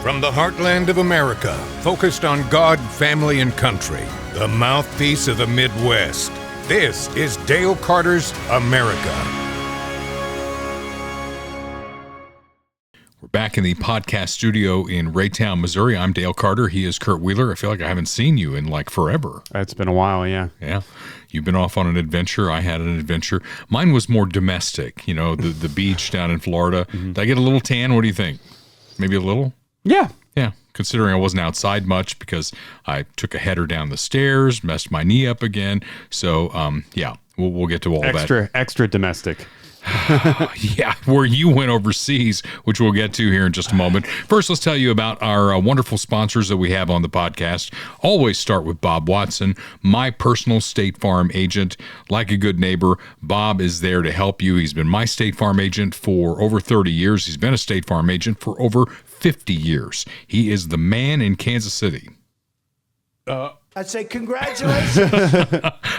From the heartland of America, focused on God, family, and country, the mouthpiece of the Midwest. This is Dale Carter's America. We're back in the podcast studio in Raytown, Missouri. I'm Dale Carter. He is Kurt Wheeler. I feel like I haven't seen you in like forever. It's been a while, yeah. Yeah. You've been off on an adventure. I had an adventure. Mine was more domestic, you know, the beach down in Florida. Did I get a little tan? What do you think? Maybe a little? Yeah. Yeah. Considering I wasn't outside much because I took a header down the stairs, messed my knee up again. So, yeah, we'll get to all that. Extra domestic. Yeah, where you went overseas, which we'll get to here in just a moment. First, let's tell you about our wonderful sponsors that we have on the podcast. Always start with Bob Watson, my personal State Farm agent. Like a good neighbor, Bob is there to help you. He's been my State Farm agent for over 30 years. He's been a State Farm agent for over 50 years. He is the man in Kansas City. I'd say congratulations.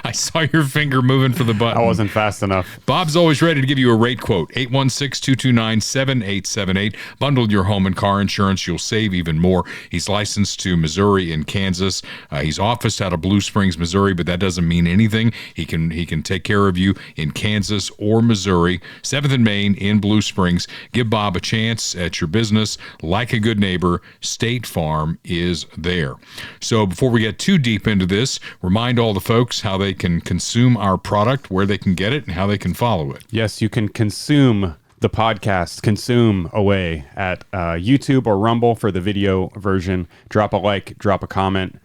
I saw your finger moving for the button. I wasn't fast enough. Bob's always ready to give you a rate quote. 816-229-7878. Bundle your home and car insurance. You'll save even more. He's licensed to Missouri and Kansas. He's officed out of Blue Springs, Missouri, but that doesn't mean anything. He can take care of you in Kansas or Missouri. 7th and Main in Blue Springs. Give Bob a chance at your business. Like a good neighbor, State Farm is there. So before we get too deep into this, remind all the folks how they can consume our product, where they can get it, and how they can follow it. Yes, you can consume the podcast, consume away at YouTube or Rumble for the video version. Drop a like, drop a comment,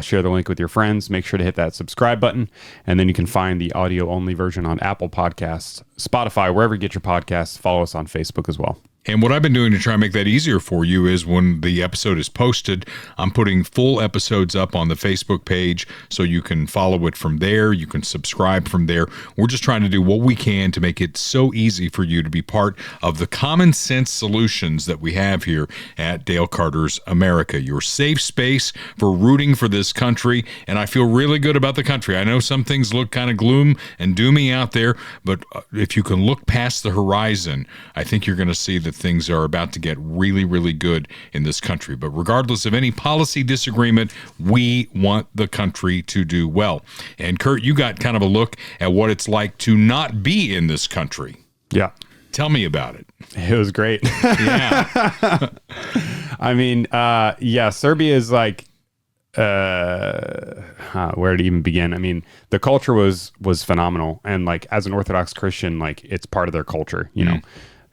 share the link with your friends. Make sure to hit that subscribe button, and then you can find the audio-only version on Apple Podcasts, Spotify, wherever you get your podcasts. Follow us on Facebook as well. And what I've been doing to try and make that easier for you is when the episode is posted, I'm putting full episodes up on the Facebook page so you can follow it from there. You can subscribe from there. We're just trying to do what we can to make it so easy for you to be part of the common sense solutions that we have here at Dale Carter's America, your safe space for rooting for this country. And I feel really good about the country. I know some things look kind of gloom and doomy out there, but if you can look past the horizon, I think you're going to see that things are about to get really, really good in this country. But regardless of any policy disagreement, we want the country to do well. And Kurt, you got kind of a look at what it's like to not be in this country. Yeah. Tell me about it. It was great. Yeah. I mean, yeah, Serbia is like, where to even begin? I mean, the culture was phenomenal. And like, as an Orthodox Christian, like, it's part of their culture, you know.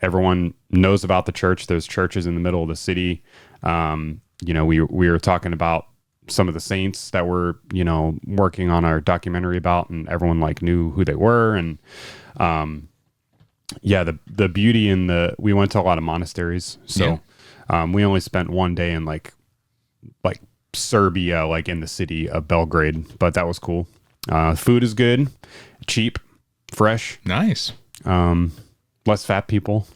Everyone knows about the church. There's churches in the middle of the city. You know, we were talking about some of the saints that we're, you know, working on our documentary about, and everyone like knew who they were. And yeah, the beauty in we went to a lot of monasteries. So we only spent one day in like Serbia, like in the city of Belgrade, but that was cool. Food is good, cheap, fresh. Nice. Less fat people.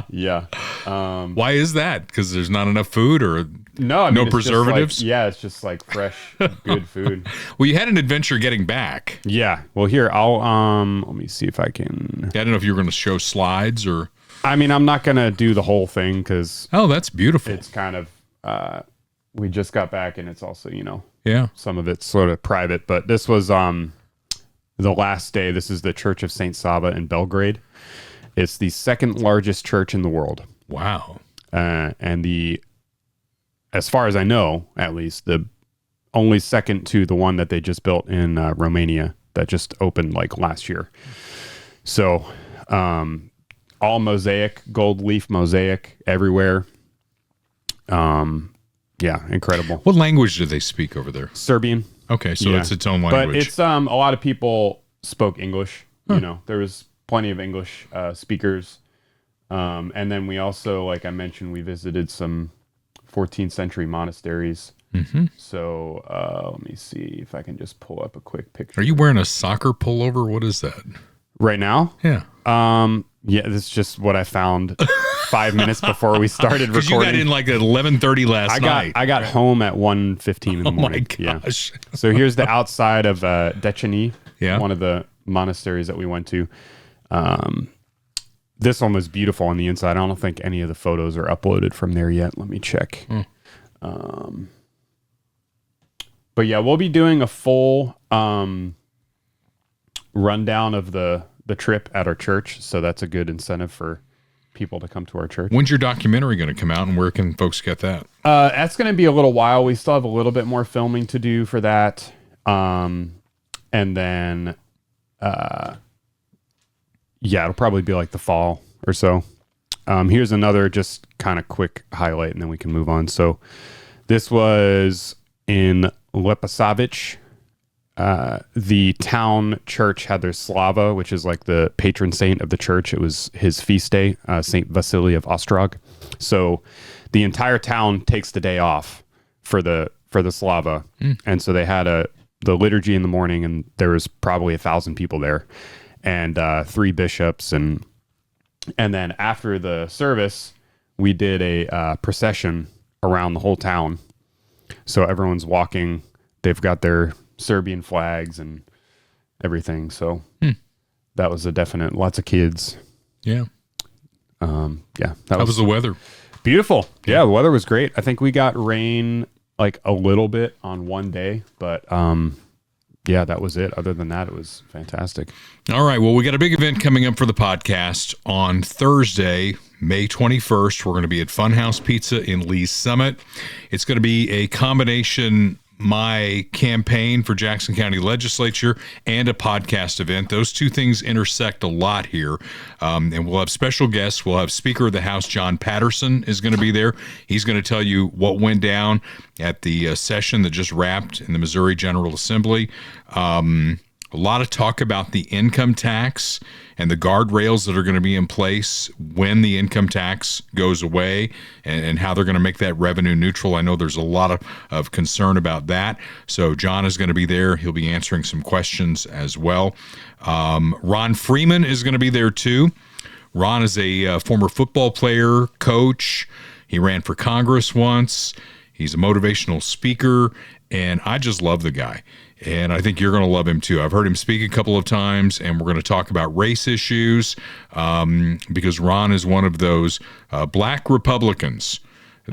Yeah. Why is that? Because there's not enough food, or no preservatives? Yeah, it's just like fresh, good food. Well, you had an adventure getting back. Yeah. Well, here, I'll let me see if I can. I don't know if you were going to show slides or. I mean, I'm not going to do the whole thing because. Oh, that's beautiful. It's kind of. We just got back, and it's also, you know. Yeah. Some of it's sort of private, but this was the last day. This is the Church of St. Sava in Belgrade. It's the second largest church in the world. Wow. And as far as I know, at least, the only second to the one that they just built in Romania that just opened like last year. So all mosaic, gold leaf mosaic everywhere. Yeah, incredible. What language do they speak over there? Serbian. Okay, so it's its own language. But it's a lot of people spoke English. You know, there was plenty of English speakers. And then we also, like I mentioned, we visited some 14th century monasteries. Mm-hmm. So let me see if I can just pull up a quick picture. Are you wearing a soccer pullover? What is that? Right now? Yeah. Yeah, this is just what I found 5 minutes before we started recording. Because you got in like at 11:30 last night. I got home at 1:15 in the morning. Oh my gosh. Yeah. So here's the outside of Deceni, one of the monasteries that we went to. this one was beautiful on the inside. I don't think any of the photos are uploaded from there yet. Let me check. But yeah, we'll be doing a full rundown of the trip at our church. So that's a good incentive for people to come to our church. When's your documentary going to come out, and where can folks get that? That's going to be a little while. We still have a little bit more filming to do for that. And then, it'll probably be like the fall or so. Here's another just kind of quick highlight, and then we can move on. So this was in Lepasavich. The town church had their Slava, which is like the patron saint of the church. It was his feast day, Saint Vasily of Ostrog. So the entire town takes the day off for the Slava. And so they had the liturgy in the morning, and there was probably 1,000 people there, and 3 bishops. And then after the service, we did a procession around the whole town. So everyone's walking. They've got their Serbian flags and everything. So that was a definite, lots of kids. Yeah. That was the weather? Beautiful. Yeah, the weather was great. I think we got rain like a little bit on one day, but that was it. Other than that, it was fantastic. All right. Well, we got a big event coming up for the podcast on Thursday, May 21st. We're going to be at Funhouse Pizza in Lee's Summit. It's going to be a combination my campaign for Jackson County Legislature and a podcast event. Those two things intersect a lot here. And we'll have special guests. We'll have Speaker of the House John Patterson is going to be there. He's going to tell you what went down at the session that just wrapped in the Missouri General Assembly. A lot of talk about the income tax and the guardrails that are going to be in place when the income tax goes away, and how they're going to make that revenue neutral. I know there's a lot of concern about that. So John is going to be there. He'll be answering some questions as well. Ron Freeman is going to be there too. Ron is a former football player, coach. He ran for Congress once. He's a motivational speaker, and I just love the guy. And I think you're going to love him too. I've heard him speak a couple of times, and we're going to talk about race issues because Ron is one of those black Republicans,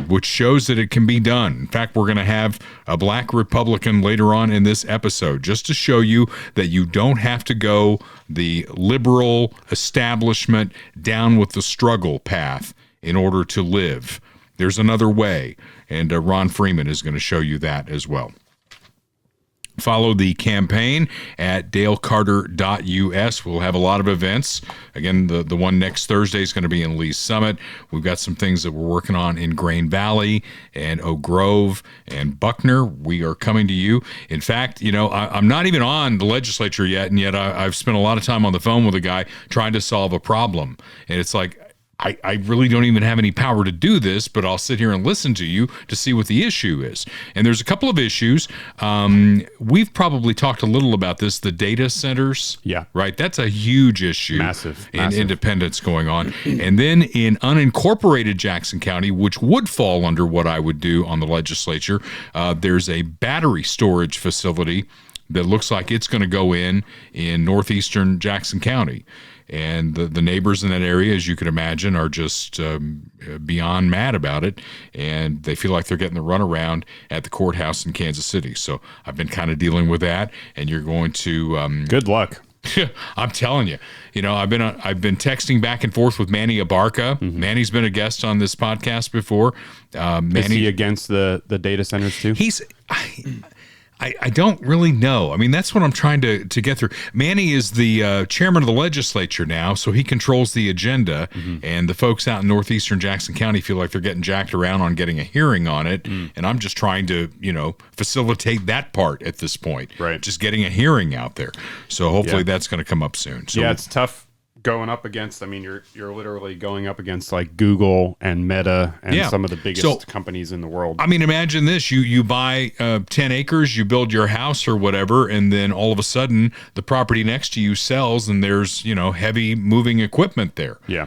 which shows that it can be done. In fact, we're going to have a black Republican later on in this episode just to show you that you don't have to go the liberal establishment down with the struggle path in order to live. There's another way, and Ron Freeman is going to show you that as well. Follow the campaign at dalecarter.us. We'll have a lot of events. Again, the one next Thursday is going to be in Lee's Summit. We've got some things that we're working on in Grain Valley and Oak Grove and Buckner. We are coming to you. In fact, I'm not even on the legislature yet, and yet I've spent a lot of time on the phone with a guy trying to solve a problem. And it's like, I really don't even have any power to do this, but I'll sit here and listen to you to see what the issue is. And there's a couple of issues. We've probably talked a little about this, the data centers. Yeah. Right? That's a huge issue. Massive. Independence going on. And then in unincorporated Jackson County, which would fall under what I would do on the legislature, there's a battery storage facility that looks like it's going to go in northeastern Jackson County. And the neighbors in that area, as you can imagine, are just beyond mad about it. And they feel like they're getting the runaround at the courthouse in Kansas City. So I've been kind of dealing with that. And you're going to... Good luck. I'm telling you. I've been texting back and forth with Manny Abarca. Mm-hmm. Manny's been a guest on this podcast before. Manny, is he against the data centers too? I don't really know. I mean, that's what I'm trying to get through. Manny is the chairman of the legislature now, so he controls the agenda, and the folks out in northeastern Jackson County feel like they're getting jacked around on getting a hearing on it, and I'm just trying to, facilitate that part at this point. Right. Just getting a hearing out there. So hopefully that's going to come up soon. So it's tough going up against, you're literally going up against like Google and Meta and some of the biggest companies in the world. I mean, imagine this, you buy 10 acres, you build your house or whatever, and then all of a sudden the property next to you sells and there's, heavy moving equipment there. Yeah.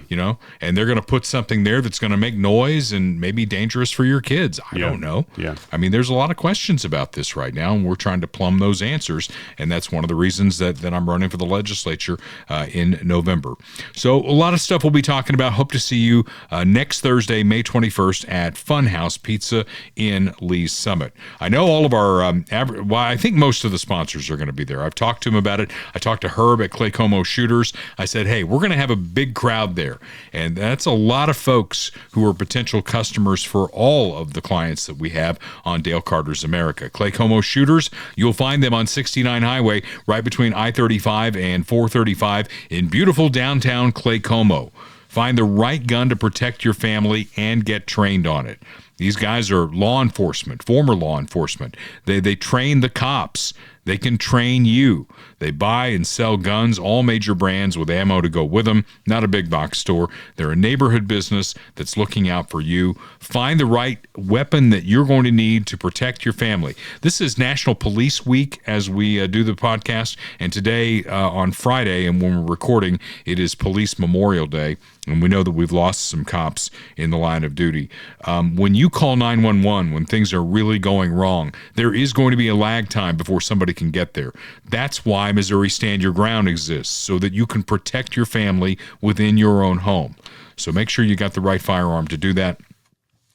And they're going to put something there that's going to make noise and maybe dangerous for your kids. I don't know. Yeah. I mean, there's a lot of questions about this right now, and we're trying to plumb those answers. And that's one of the reasons that I'm running for the legislature in November. member. So a lot of stuff we'll be talking about. Hope to see you next Thursday, May 21st at Funhouse Pizza in Lee's Summit. I know all of our, I think most of the sponsors are going to be there. I've talked to them about it. I talked to Herb at Clay Como Shooters. I said, hey, we're going to have a big crowd there. And that's a lot of folks who are potential customers for all of the clients that we have on Dale Carter's America. Clay Como Shooters, you'll find them on 69 Highway, right between I-35 and 435 in beautiful downtown Clay Como. Find the right gun to protect your family and get trained on it. These guys are law enforcement, former law enforcement. They train the cops. They can train you. They buy and sell guns, all major brands with ammo to go with them. Not a big box store. They're a neighborhood business that's looking out for you. Find the right weapon that you're going to need to protect your family. This is National Police Week as we do the podcast. And today on Friday, and when we're recording, it is Police Memorial Day. And we know that we've lost some cops in the line of duty. When you call 911, when things are really going wrong, there is going to be a lag time before somebody can get there. That's why Missouri Stand Your Ground exists, so that you can protect your family within your own home. So make sure you got the right firearm to do that.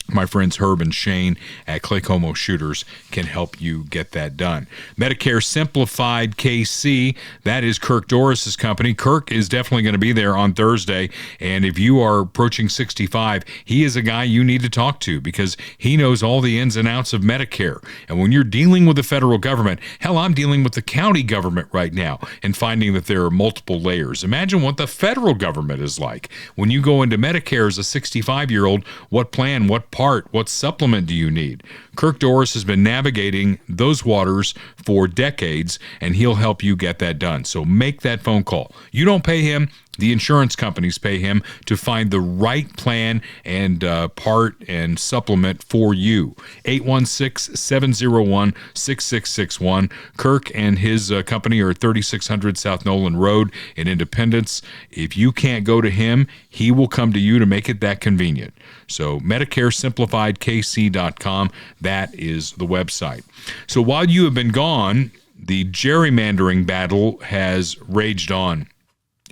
My friends Herb and Shane at Clay Como Shooters can help you get that done. Medicare Simplified KC, that is Kirk Doris's company. Kirk is definitely going to be there on Thursday, and if you are approaching 65, he is a guy you need to talk to because he knows all the ins and outs of Medicare. And when you're dealing with the federal government, hell, I'm dealing with the county government right now and finding that there are multiple layers. Imagine what the federal government is like. When you go into Medicare as a 65-year-old, what plan, what part, what supplement do you need? Kirk Doris has been navigating those waters for decades, and he'll help you get that done. So make that phone call. You don't pay him. The insurance companies pay him to find the right plan and part and supplement for you. 816-701-6661. Kirk and his company are at 3600 South Nolan Road in Independence. If you can't go to him, he will come to you to make it that convenient. So MedicareSimplifiedKC.com, that is the website. So while you have been gone, the gerrymandering battle has raged on.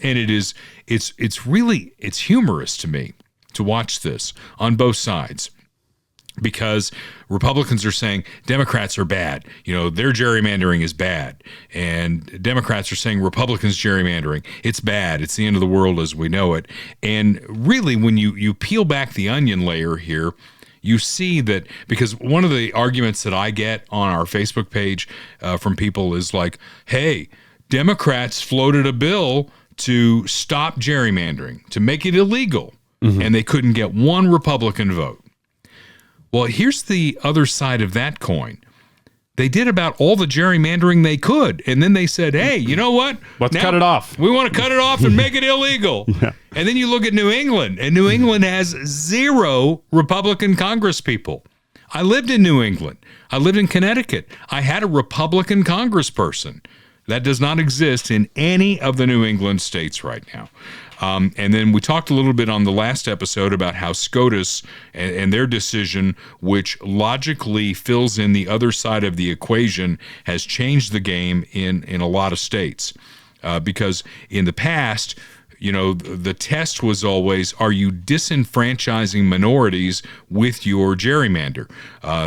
And it's humorous to me to watch this on both sides, because Republicans are saying Democrats are bad. You know, their gerrymandering is bad. And Democrats are saying Republicans gerrymandering, it's bad. It's the end of the world as we know it. And really, when you peel back the onion layer here, you see that, because one of the arguments that I get on our Facebook page from people is like, hey, Democrats floated a bill to stop gerrymandering, to make it illegal, and they couldn't get one Republican vote. Well, here's the other side of that coin. They did about all the gerrymandering they could, and then they said, hey, you know what? Let's cut it off. We want to cut it off and make it illegal. Yeah. And then you look at New England, and New England has 0 Republican congresspeople. I lived in New England. I lived in Connecticut. I had a Republican congressperson. That does not exist in any of the New England states right now. And then we talked a little bit on the last episode about how SCOTUS and their decision, which logically fills in the other side of the equation, has changed the game in a lot of states. Because in the past, you know, the test was always, are you disenfranchising minorities with your gerrymander?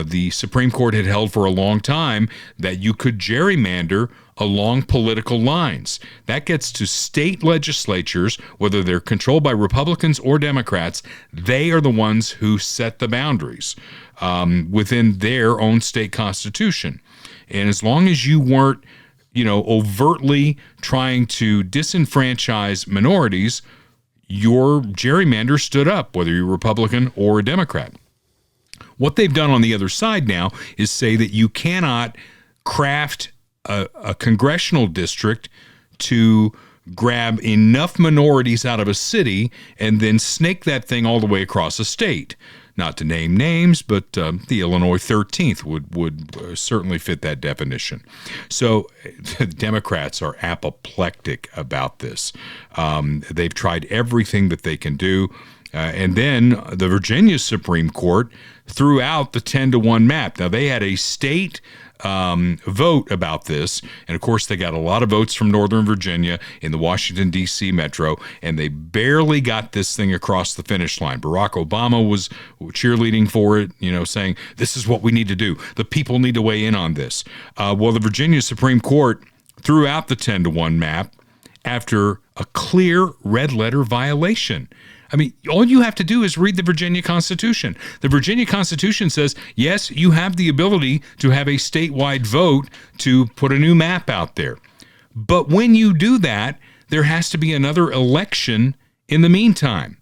The Supreme Court had held for a long time that you could gerrymander along political lines. That gets to state legislatures, whether they're controlled by Republicans or Democrats. They are the ones who set the boundaries within their own state constitution. And as long as you weren't, overtly trying to disenfranchise minorities, your gerrymander stood up, whether you're Republican or a Democrat. What they've done on the other side now is say that you cannot craft a congressional district to grab enough minorities out of a city and then snake that thing all the way across a state. Not to name names, but the Illinois 13th would certainly fit that definition. So the Democrats are apoplectic about this. They've tried everything that they can do. And then the Virginia Supreme Court threw out the 10-to-1 map. Now, they had a state vote about this. And of course, they got a lot of votes from Northern Virginia in the Washington, D.C. metro, and they barely got this thing across the finish line. Barack Obama was cheerleading for it, saying, this is what we need to do. The people need to weigh in on this. Well, the Virginia Supreme Court threw out the 10-1 map after a clear red letter violation. I mean, all you have to do is read the Virginia Constitution. The Virginia Constitution says, yes, you have the ability to have a statewide vote to put a new map out there. But when you do that, there has to be another election in the meantime.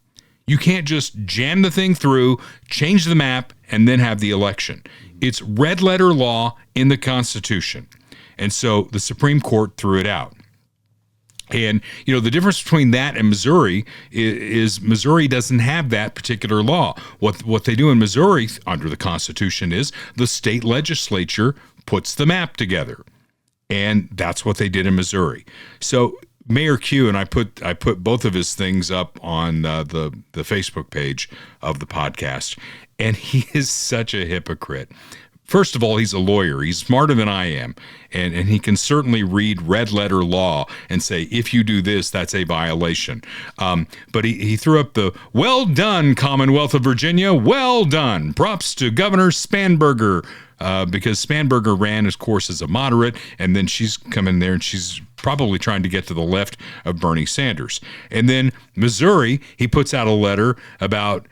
You can't just jam the thing through, change the map, and then have the election. It's red letter law in the Constitution. And so the Supreme Court threw it out. And, the difference between that and Missouri is Missouri doesn't have that particular law. What they do in Missouri under the Constitution is the state legislature puts the map together. And that's what they did in Missouri. So Mayor Q, and I put both of his things up on the Facebook page of the podcast, and he is such a hypocrite. First of all, he's a lawyer. He's smarter than I am, and he can certainly read red letter law and say, if you do this, that's a violation. But he threw up the, well done, Commonwealth of Virginia, well done. Props to Governor Spanberger, because Spanberger ran, of course, as a moderate, and then she's come in there and she's probably trying to get to the left of Bernie Sanders. And then Missouri, he puts out a letter about,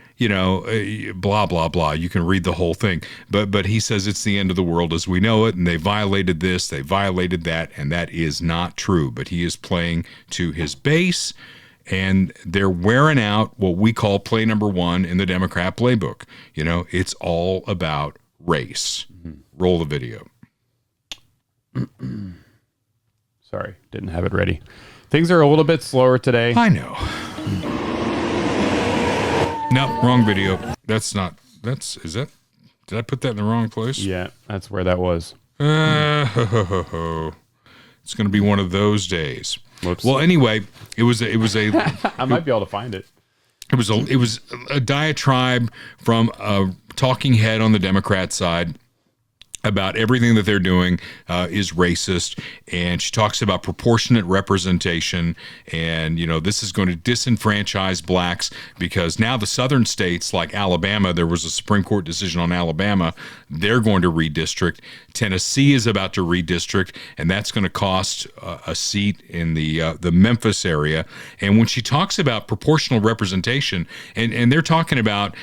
blah, blah, blah. You can read the whole thing. But he says it's the end of the world as we know it, and they violated this, they violated that, and that is not true. But he is playing to his base, and they're wearing out what we call play number one in the Democrat playbook. It's all about race. Roll the video. Sorry, didn't have it ready. Things are a little bit slower today. I know. No, wrong video. Did I put that in the wrong place? Yeah, that's where that was. It's going to be one of those days. Whoops. Well, anyway, it was a I might be able to find it. It was a diatribe from a talking head on the Democrat side about everything that they're doing is racist, and she talks about proportionate representation, and this is going to disenfranchise blacks because now the southern states like Alabama, there was a Supreme Court decision on Alabama, they're going to redistrict. Tennessee is about to redistrict, and that's going to cost a seat in the Memphis area. And when she talks about proportional representation, and they're talking about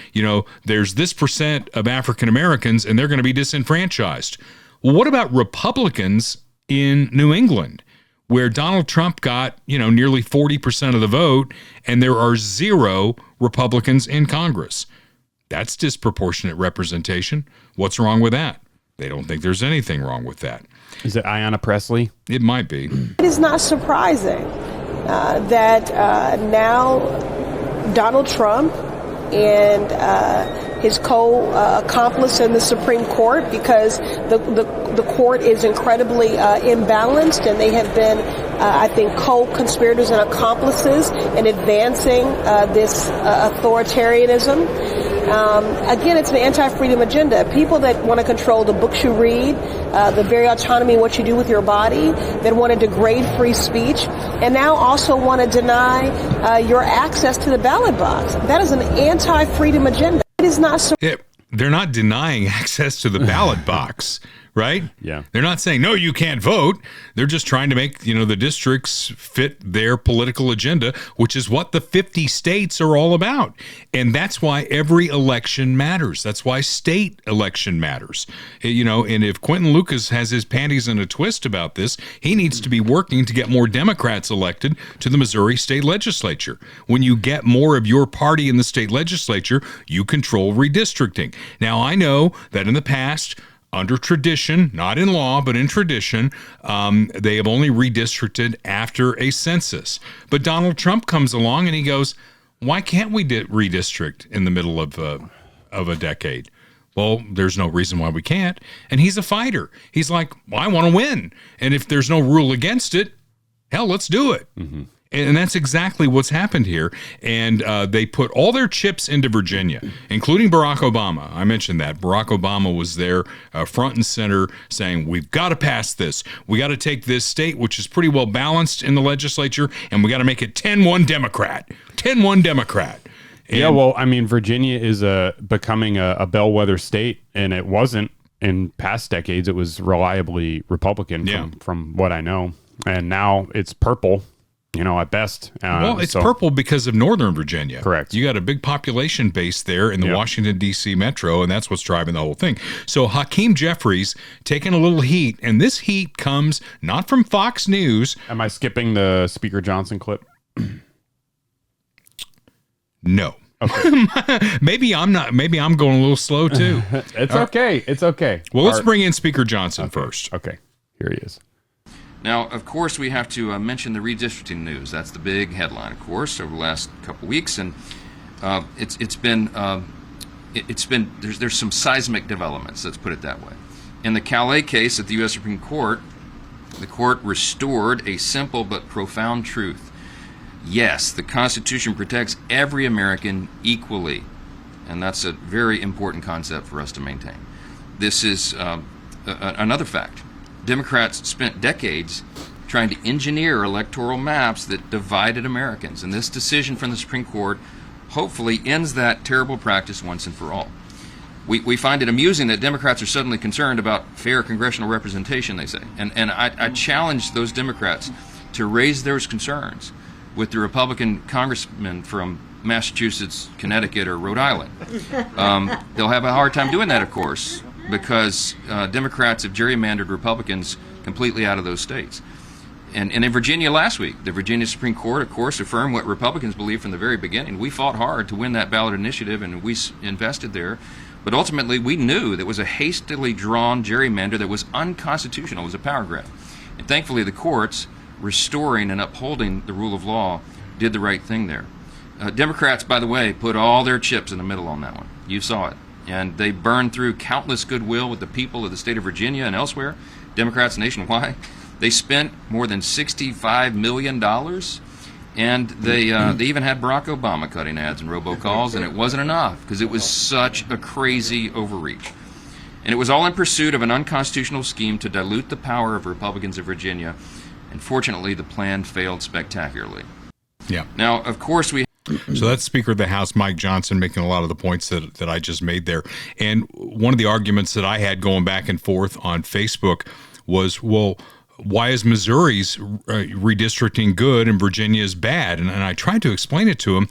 there's this percent of African Americans and they're going to be disenfranchised. Well, what about Republicans in New England, where Donald Trump got, nearly 40% of the vote, and there are 0 Republicans in Congress? That's disproportionate representation. What's wrong with that? They don't think there's anything wrong with that. Is it Ayanna Pressley? It might be. It is not surprising that now Donald Trump and his co-accomplice in the Supreme Court, because the court is incredibly imbalanced, and they have been, I think, co-conspirators and accomplices in advancing this authoritarianism. Again, it's an anti-freedom agenda. People that want to control the books you read, the very autonomy of what you do with your body, that want to degrade free speech, and now also want to deny your access to the ballot box. That is an anti-freedom agenda. It is not. They're not denying access to the ballot box, right? Yeah. They're not saying, no, you can't vote. They're just trying to make, the districts fit their political agenda, which is what the 50 states are all about. And that's why every election matters. That's why state election matters. And if Quentin Lucas has his panties in a twist about this, he needs to be working to get more Democrats elected to the Missouri state legislature. When you get more of your party in the state legislature, you control redistricting. Now, I know that in the past, under tradition, not in law, but in tradition, they have only redistricted after a census. But Donald Trump comes along and he goes, why can't we redistrict in the middle of a decade? Well, there's no reason why we can't. And he's a fighter. He's like, well, I want to win. And if there's no rule against it, hell, let's do it. Mm-hmm. And that's exactly what's happened here. And they put all their chips into Virginia, including Barack Obama. I mentioned that. Barack Obama was there front and center saying, we've got to pass this. We got to take this state, which is pretty well balanced in the legislature, and we got to make it 10-1 Democrat. 10-1 Democrat. And yeah, well, I mean, Virginia is becoming a bellwether state, and it wasn't in past decades. It was reliably Republican from what I know. And now it's purple. At best. Well, it's purple because of Northern Virginia. Correct. You got a big population base there in the Washington, D.C. metro, and that's what's driving the whole thing. So Hakeem Jeffries taking a little heat, and this heat comes not from Fox News. Am I skipping the Speaker Johnson clip? No. Okay. Maybe I'm not. Maybe I'm going a little slow, too. It's okay. It's okay. Well, let's bring in Speaker Johnson first. Okay. Here he is. Now, of course, we have to mention the redistricting news. That's the big headline, of course, over the last couple weeks, and there's some seismic developments. Let's put it that way. In the Calais case at the U.S. Supreme Court, the court restored a simple but profound truth. Yes, the Constitution protects every American equally, and that's a very important concept for us to maintain. This is another fact. Democrats spent decades trying to engineer electoral maps that divided Americans, and this decision from the Supreme Court hopefully ends that terrible practice once and for all. We find it amusing that Democrats are suddenly concerned about fair congressional representation, they say, and I challenge those Democrats to raise those concerns with the Republican congressmen from Massachusetts, Connecticut, or Rhode Island. They'll have a hard time doing that, of course, because Democrats have gerrymandered Republicans completely out of those states. And in Virginia last week, the Virginia Supreme Court, of course, affirmed what Republicans believed from the very beginning. We fought hard to win that ballot initiative, and we invested there. But ultimately, we knew that it was a hastily drawn gerrymander that was unconstitutional. It was a power grab. And thankfully, the courts, restoring and upholding the rule of law, did the right thing there. Democrats, by the way, put all their chips in the middle on that one. You saw it. And they burned through countless goodwill with the people of the state of Virginia and elsewhere, Democrats nationwide. They spent more than $65 million, and they even had Barack Obama cutting ads and robocalls, and it wasn't enough because it was such a crazy overreach. And it was all in pursuit of an unconstitutional scheme to dilute the power of Republicans of Virginia, and fortunately the plan failed spectacularly. Yeah. Now, of course, So that's Speaker of the House Mike Johnson making a lot of the points that I just made there. And one of the arguments that I had going back and forth on Facebook was, well, why is Missouri's redistricting good and Virginia's bad? And I tried to explain it to him.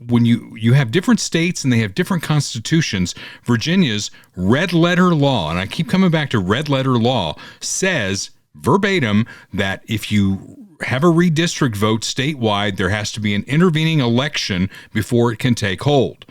When you have different states and they have different constitutions, Virginia's red letter law, and I keep coming back to red letter law, says verbatim that if you have a redistrict vote statewide, there has to be an intervening election before it can take hold.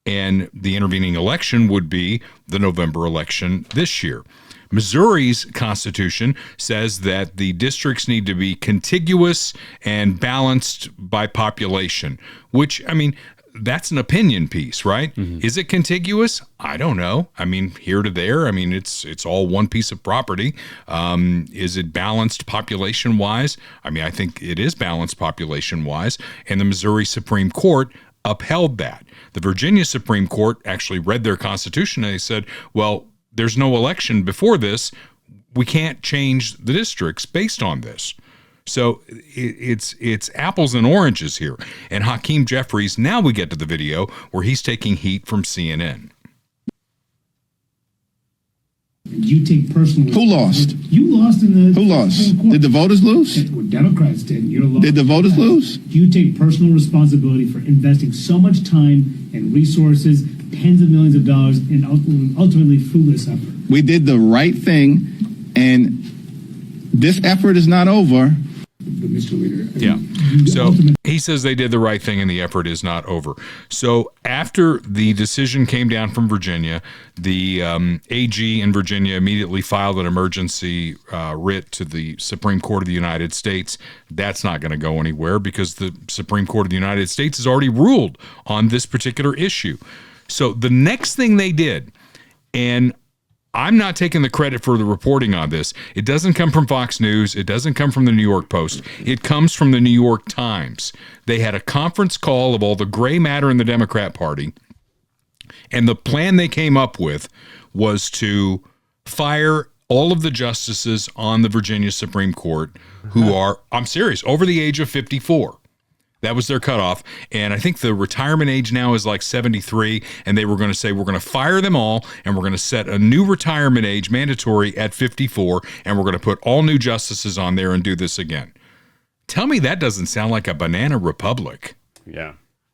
And the intervening election would be the November election this year. Missouri's constitution says that the districts need to be contiguous and balanced by population, which, I mean, that's an opinion piece, right? Mm-hmm. Is it contiguous? I don't know. I mean, here to there. I mean, it's all one piece of property. Is it balanced population-wise? I mean, I think it is balanced population-wise, and the Missouri Supreme Court upheld that. The Virginia Supreme Court actually read their constitution, and they said, well, there's no election before this. We can't change the districts based on this. So it's apples and oranges here. And Hakeem Jeffries, now we get to the video where he's taking heat from CNN. You take personal. Who lost? You lost in the. Who lost? Did the voters lose? Well, Democrats did. You're lost. Did the voters lose? You take personal responsibility for investing so much time and resources, tens of millions of dollars, in ultimately fruitless effort. We did the right thing, and this effort is not over. But Mr. Leader, yeah. So he says they did the right thing and the effort is not over. So after the decision came down from Virginia, the AG in Virginia immediately filed an emergency writ to the Supreme Court of the United States. That's not going to go anywhere because the Supreme Court of the United States has already ruled on this particular issue. So the next thing they did, and I'm not taking the credit for the reporting on this. It doesn't come from Fox News. It doesn't come from the New York Post. It comes from the New York Times. They had a conference call of all the gray matter in the Democrat Party, and the plan they came up with was to fire all of the justices on the Virginia Supreme Court who are, I'm serious, over the age of 54. That was their cutoff. And I think the retirement age now is like 73. And they were going to say, we're going to fire them all. And we're going to set a new retirement age mandatory at 54. And we're going to put all new justices on there and do this again. Tell me that doesn't sound like a banana republic. Yeah.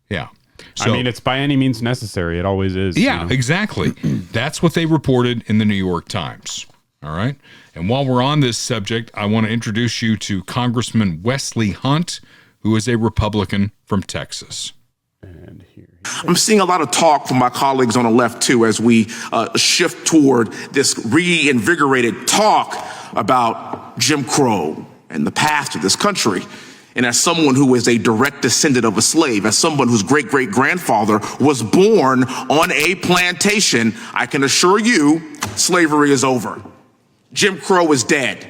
Yeah. So, I mean, it's by any means necessary. It always is. Yeah, exactly. That's what they reported in the New York Times. All right. And while we're on this subject, I want to introduce you to Congressman Wesley Hunt, who is a Republican from Texas. And here. I'm seeing a lot of talk from my colleagues on the left, too, as we shift toward this reinvigorated talk about Jim Crow and the past of this country. And as someone who is a direct descendant of a slave, as someone whose great-great-grandfather was born on a plantation, I can assure you slavery is over. Jim Crow is dead.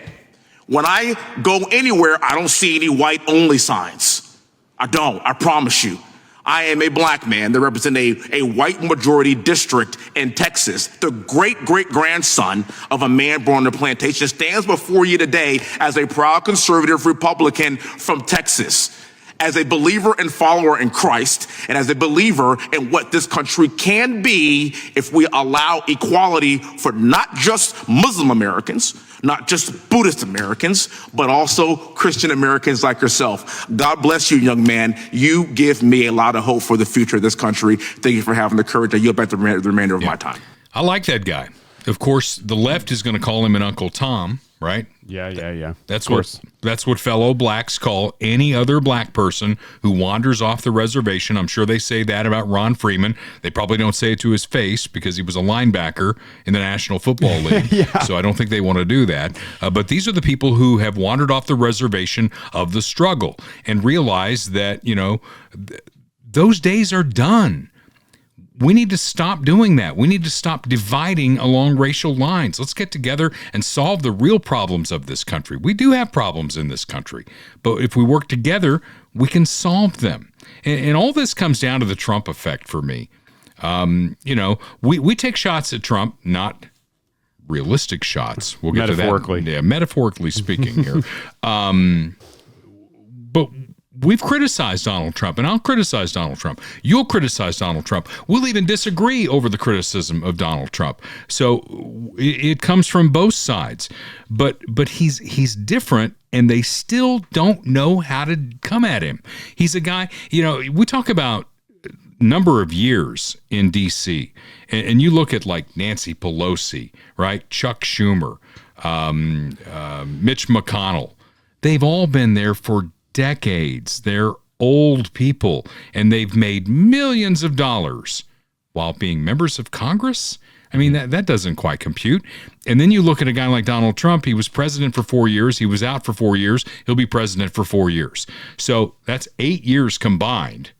When I go anywhere, I don't see any white-only signs. I don't, I promise you. I am a black man that represents a white majority district in Texas. The great-great-grandson of a man born on a plantation stands before you today as a proud conservative Republican from Texas, as a believer and follower in Christ, and as a believer in what this country can be if we allow equality for not just Muslim Americans, not just Buddhist Americans, but also Christian Americans like yourself. God bless you, young man. You give me a lot of hope for the future of this country. Thank you for having the courage. I yield back the remainder of my time. I like that guy. Of course, the left is going to call him an Uncle Tom, right? Yeah. That's what fellow blacks call any other black person who wanders off the reservation. I'm sure they say that about Ron Freeman. They probably don't say it to his face because he was a linebacker in the National Football League. Yeah. So I don't think they want to do that. But these are the people who have wandered off the reservation of the struggle and realize that, those days are done. We need to stop doing that. We need to stop dividing along racial lines. Let's get together and solve the real problems of this country. We do have problems in this country, but if we work together, we can solve them. And all this comes down to the Trump effect for me. We take shots at Trump, not realistic shots. We'll get to that. Metaphorically. Yeah, metaphorically speaking here. But we've criticized Donald Trump, and I'll criticize Donald Trump. You'll criticize Donald Trump. We'll even disagree over the criticism of Donald Trump. So it comes from both sides. But he's different, and they still don't know how to come at him. He's a guy, we talk about number of years in D.C., and you look at like Nancy Pelosi, right? Chuck Schumer, Mitch McConnell. They've all been there for decades. They're old people, and they've made millions of dollars while being members of Congress. I mean, that doesn't quite compute. And then you look at a guy like Donald Trump. He was president for 4 years. He was out for 4 years. He'll be president for 4 years. So that's 8 years combined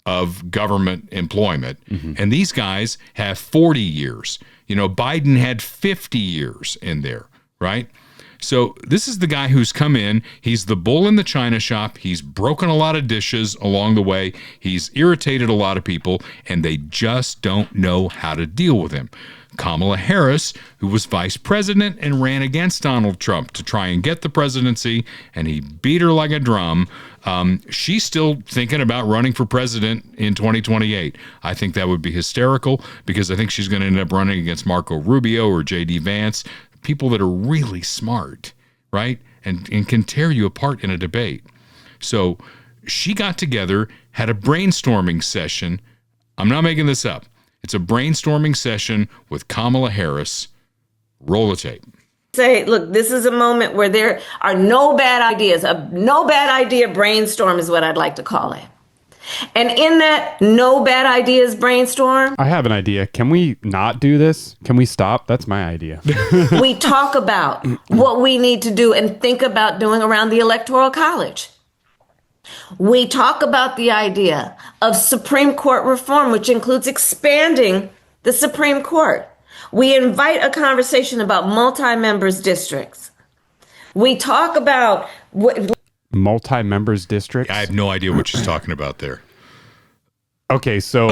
of government employment. Mm-hmm. And these guys have 40 years. Biden had 50 years in there, right? So this is the guy who's come in. He's the bull in the china shop. He's broken a lot of dishes along the way. He's irritated a lot of people, and they just don't know how to deal with him. Kamala Harris, who was vice president and ran against Donald Trump to try and get the presidency, and he beat her like a drum. She's still thinking about running for president in 2028. I think that would be hysterical because I think she's going to end up running against Marco Rubio or J.D. Vance, people that are really smart, right? And can tear you apart in a debate. So she got together, had a brainstorming session. I'm not making this up. It's a brainstorming session with Kamala Harris. Roll the tape. Say, look, this is a moment where there are no bad ideas. A no bad idea brainstorm is what I'd like to call it. And in that no bad ideas brainstorm, I have an idea. Can we not do this? Can we stop? That's my idea. We talk about what we need to do and think about doing around the Electoral College. We talk about the idea of Supreme Court reform, which includes expanding the Supreme Court. We invite a conversation about multi-members districts. We talk about multi-members districts. I have no idea what she's talking about there. Okay, so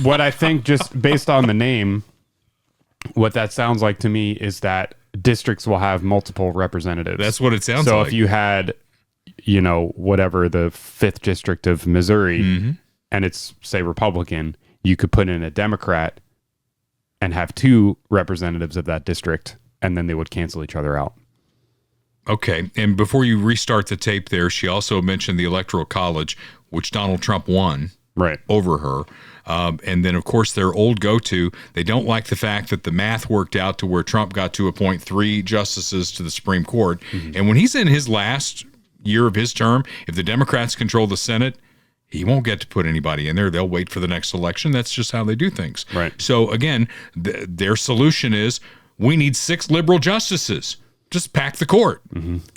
what I think, just based on the name, what that sounds like to me is that districts will have multiple representatives. That's what it sounds like. So like. if you had, whatever, the 5th district of Missouri, and it's, say, Republican, you could put in a Democrat and have 2 representatives of that district, and then they would cancel each other out. Okay, and before you restart the tape there, she also mentioned the Electoral College, which Donald Trump won over her. And then, of course, their old go-to, they don't like the fact that the math worked out to where Trump got to appoint 3 justices to the Supreme Court. And when he's in his last year of his term, if the Democrats control the Senate, he won't get to put anybody in there. They'll wait for the next election. That's just how they do things. Right. So, again, their solution is we need 6 liberal justices. Just pack the court.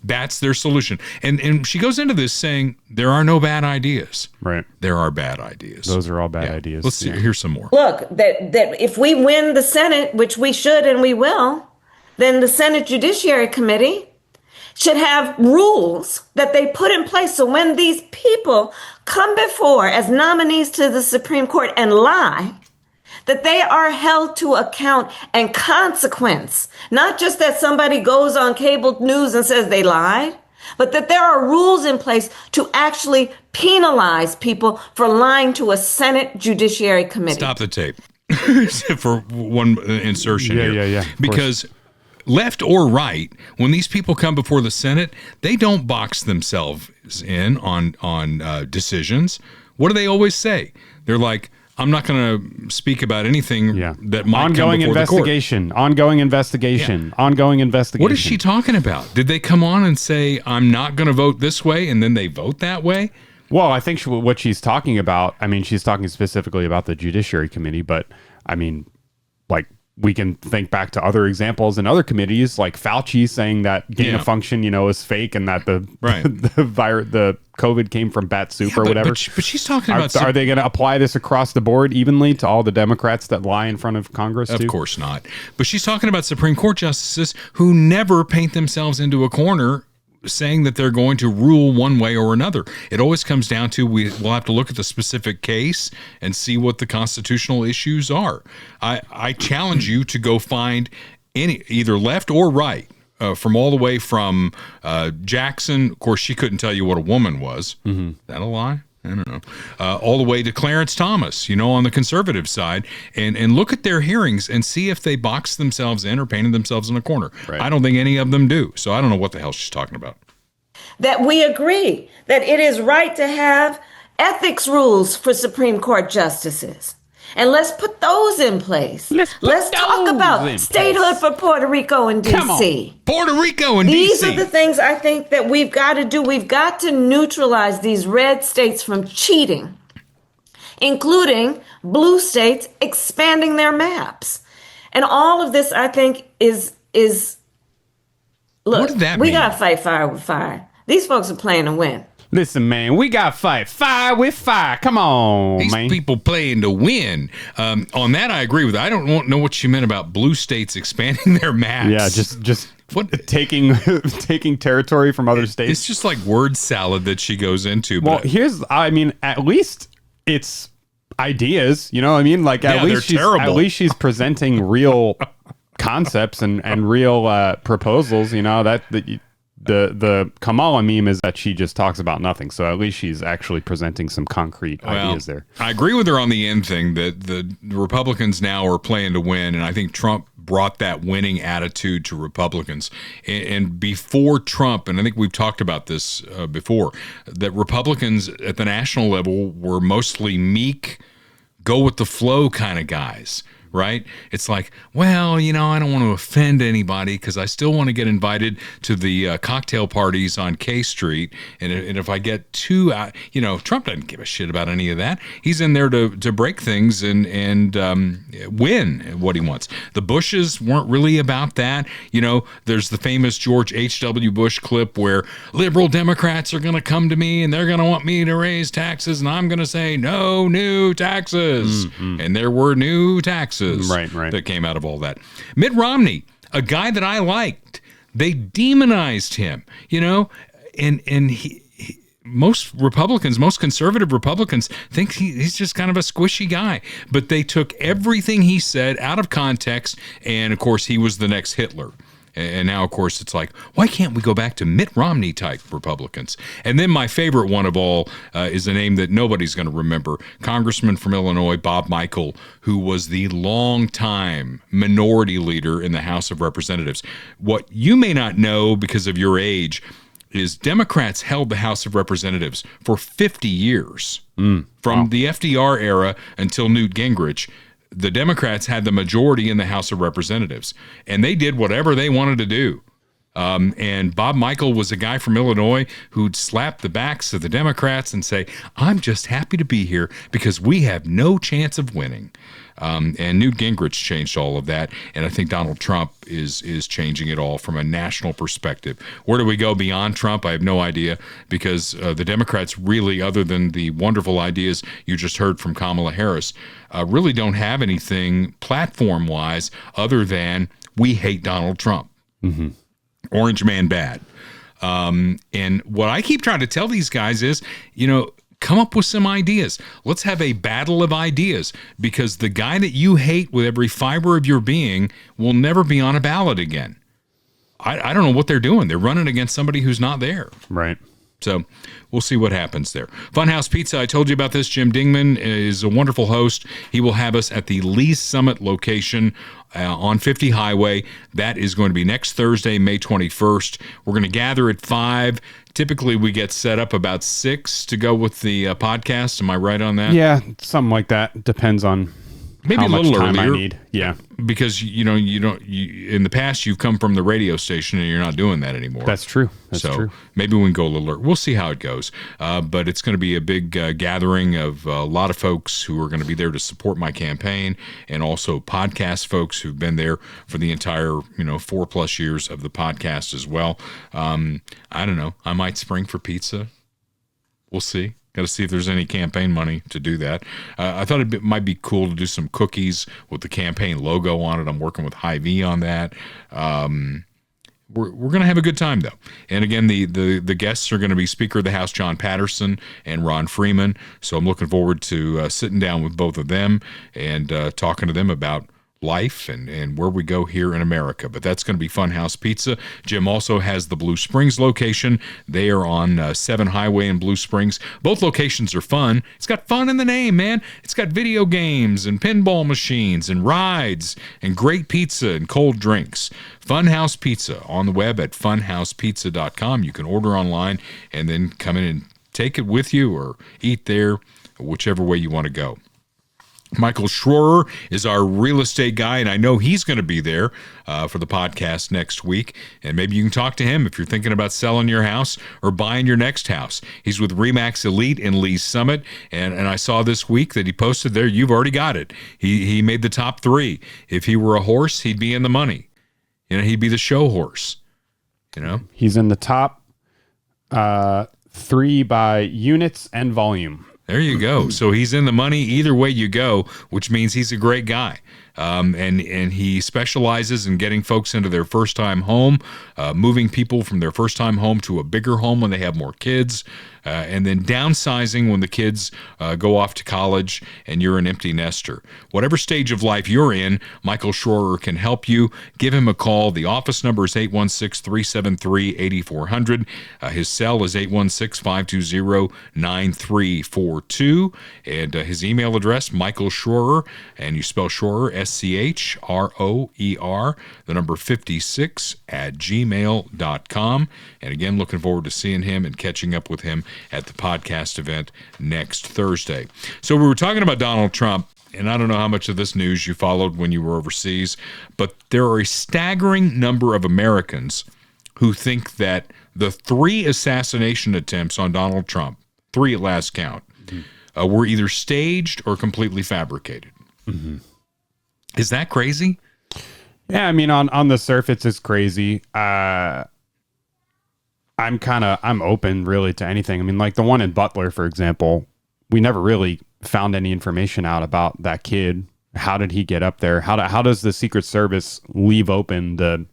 That's their solution. And she goes into this saying there are no bad ideas. Right. There are bad ideas. Those are all bad ideas. Let's see. Here's some more. Look, that if we win the Senate, which we should and we will, then the Senate Judiciary Committee should have rules that they put in place so when these people come before as nominees to the Supreme Court and lie, that they are held to account and consequence. Not just that somebody goes on cable news and says they lied, but that there are rules in place to actually penalize people for lying to a Senate Judiciary Committee. Stop the tape for one insertion here. Yeah. Because left or right, when these people come before the Senate, they don't box themselves in on decisions. What do they always say? They're like, I'm not going to speak about anything that might come before the court. Ongoing investigation. What is she talking about? Did they come on and say, I'm not going to vote this way, and then they vote that way? Well, I think what she's talking about, she's talking specifically about the Judiciary Committee, but, we can think back to other examples in other committees, like Fauci saying that gain of function, is fake, and that the COVID came from bat soup or whatever. But she's talking about. Are they going to apply this across the board evenly to all the Democrats that lie in front of Congress? Of course not. But she's talking about Supreme Court justices who never paint themselves into a corner, saying that they're going to rule one way or another. It always comes down to we'll have to look at the specific case and see what the constitutional issues are. I challenge you to go find any, either left or right, from all the way from Jackson. Of course, she couldn't tell you what a woman was. Is that a lie? I don't know. All the way to Clarence Thomas, on the conservative side, and look at their hearings and see if they boxed themselves in or painted themselves in a corner. Right. I don't think any of them do. So I don't know what the hell she's talking about. That we agree that it is right to have ethics rules for Supreme Court justices. And let's put those in place. Let's talk about statehood for Puerto Rico and D.C. Puerto Rico and These D.C. are the things I think that we've got to do. We've got to neutralize these red states from cheating, including blue states expanding their maps. And all of this, I think, is look, what did that we mean? got to fight fire with fire. These folks are playing to win. Listen, man, we got to fight fire with fire. Come on, These man. people playing to win. On that, I agree with her. I don't know what she meant about blue states expanding their maps. Yeah, just what taking territory from other states. It's just like word salad that she goes into. Well, at least it's ideas. You know what I mean? Like at least she's presenting real concepts and real proposals. The Kamala meme is that she just talks about nothing. So at least she's actually presenting some concrete ideas there. I agree with her on the end thing that the Republicans now are playing to win. And I think Trump brought that winning attitude to Republicans. And before Trump, and I think we've talked about this before, that Republicans at the national level were mostly meek, go with the flow kind of guys. Right? It's like, well, I don't want to offend anybody because I still want to get invited to the cocktail parties on K Street. And if I get too out, Trump doesn't give a shit about any of that. He's in there to break things and win what he wants. The Bushes weren't really about that. There's the famous George H.W. Bush clip where liberal Democrats are going to come to me and they're going to want me to raise taxes. And I'm going to say, no new taxes. And there were new taxes. is Right. that came out of all that. Mitt Romney, a guy that I liked, they demonized him, and most Republicans, most conservative Republicans think he's just kind of a squishy guy, but they took everything he said out of context. And of course, he was the next Hitler. And now, of course, it's like, why can't we go back to Mitt Romney type Republicans? And then my favorite one of all is a name that nobody's going to remember. Congressman from Illinois, Bob Michael, who was the longtime minority leader in the House of Representatives. What you may not know because of your age is Democrats held the House of Representatives for 50 years. From the FDR era until Newt Gingrich. The Democrats had the majority in the House of Representatives, and they did whatever they wanted to do. And Bob Michael was a guy from Illinois who'd slap the backs of the Democrats and say, I'm just happy to be here because we have no chance of winning. And Newt Gingrich changed all of that, and I think Donald Trump is changing it all from a national perspective. Where do we go beyond Trump? I have no idea, because the Democrats really, other than the wonderful ideas you just heard from Kamala Harris, really don't have anything platform-wise other than we hate Donald Trump. Mm-hmm. Orange man bad. And what I keep trying to tell these guys is, come up with some ideas. Let's have a battle of ideas, because the guy that you hate with every fiber of your being will never be on a ballot again. I don't know what they're doing. They're running against somebody who's not there. Right. So we'll see what happens there. Funhouse Pizza, I told you about this. Jim Dingman is a wonderful host. He will have us at the Lee's Summit location on 50 Highway. That is going to be next Thursday, May 21st. We're going to gather at 5. Typically, we get set up about 6 to go with the podcast. Am I right on that? Yeah, something like that. Depends on maybe how a little much time earlier. I need. Yeah, because you don't. In the past, you've come from the radio station, and you're not doing that anymore. That's true. That's true. Maybe we can go a little earlier. We'll see how it goes. But it's going to be a big gathering of a lot of folks who are going to be there to support my campaign, and also podcast folks who've been there for the entire 4+ years of the podcast as well. I don't know. I might spring for pizza. We'll see. Got to see if there's any campaign money to do that. I thought it might be cool to do some cookies with the campaign logo on it. I'm working with Hy-Vee on that. We're going to have a good time, though. And again, the guests are going to be Speaker of the House John Patterson and Ron Freeman. So I'm looking forward to sitting down with both of them and talking to them about life and where we go here in America. But that's going to be Funhouse Pizza. Jim also has the Blue Springs location. They are on 7 Highway in Blue Springs. Both locations are fun. It's got fun in the name, man. It's got video games and pinball machines and rides and great pizza and cold drinks. Funhouse Pizza on the web at funhousepizza.com. You can order online and then come in and take it with you or eat there, whichever way you want to go. Michael Schroer is our real estate guy, and I know he's going to be there for the podcast next week. And maybe you can talk to him if you're thinking about selling your house or buying your next house. He's with RE/MAX Elite in Lee's Summit, and I saw this week that he posted there, you've already got it. He made the top 3. If he were a horse, he'd be in the money. He'd be the show horse. He's in the top 3 by units and volume. There you go. So he's in the money either way you go, which means he's a great guy. And he specializes in getting folks into their first-time home, moving people from their first-time home to a bigger home when they have more kids, and then downsizing when the kids go off to college and you're an empty nester. Whatever stage of life you're in, Michael Schroer can help you. Give him a call. The office number is 816-373-8400. His cell is 816-520-9342. And his email address, Michael Schroer, and you spell Schroer, SCHROER, the number 56 at gmail.com. And again, looking forward to seeing him and catching up with him at the podcast event next Thursday. So we were talking about Donald Trump, and I don't know how much of this news you followed when you were overseas, but there are a staggering number of Americans who think that the 3 assassination attempts on Donald Trump, 3 at last count, were either staged or completely fabricated. Mm-hmm. Is that crazy? Yeah, I mean, on the surface, it's crazy. I'm open really to anything. I mean, like the one in Butler, for example, we never really found any information out about that kid how did he get up there? How does the Secret Service leave open the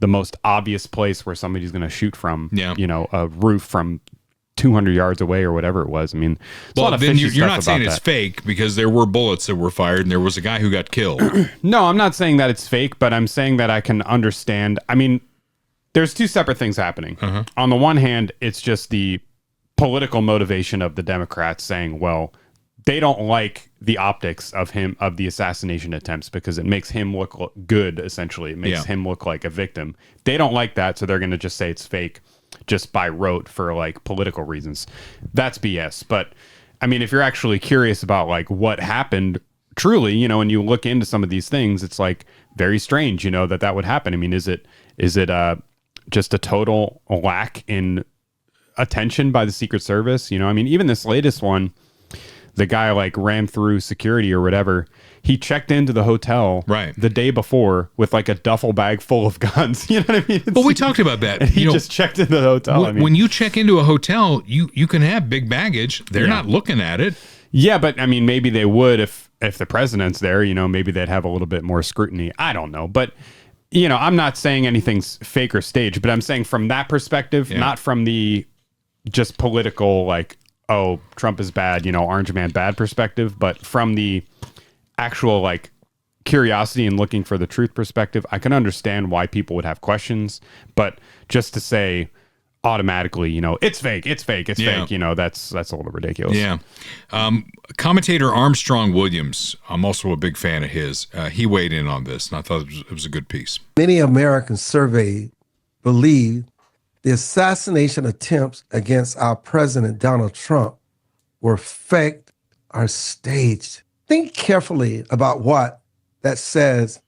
most obvious place where somebody's going to shoot from? Yeah. You know, a roof from 200 yards away or whatever it was. I mean, well, then you're not saying it's fake because there were bullets that were fired and there was a guy who got killed. No, I'm not saying that it's fake, but I'm saying that I can understand. I mean, there's two separate things happening. On the one hand, it's just the political motivation of the Democrats saying, well, they don't like the optics of the assassination attempts because it makes him look good, essentially. It makes him look like a victim. They don't like that, so they're going to just say it's fake just by rote for like political reasons. That's BS. But I mean, if you're actually curious about like what happened truly, you know, and you look into some of these things, it's like very strange, you know, that would happen. I mean, is it just a total lack in attention by the Secret Service? You know, I mean, even this latest one, the guy like ran through security or whatever. He checked into the hotel the day before with like a duffel bag full of guns. You know what I mean? Well, we talked about that. He just checked into the hotel. When you check into a hotel, you can have big baggage. They're not looking at it. Yeah, but I mean, maybe they would if the president's there. You know, maybe they'd have a little bit more scrutiny. I don't know, but you know, I'm not saying anything's fake or staged, but I'm saying from that perspective, not from the just political like, oh, Trump is bad, you know, Orange Man bad perspective, but from the actual like curiosity and looking for the truth perspective, I can understand why people would have questions, but just to say automatically, you know, it's fake, you know, that's a little ridiculous. Yeah. Commentator Armstrong Williams, I'm also a big fan of his. He weighed in on this, and I thought it was a good piece. Many Americans surveyed believe the assassination attempts against our president, Donald Trump, were faked or staged. Think carefully about what that says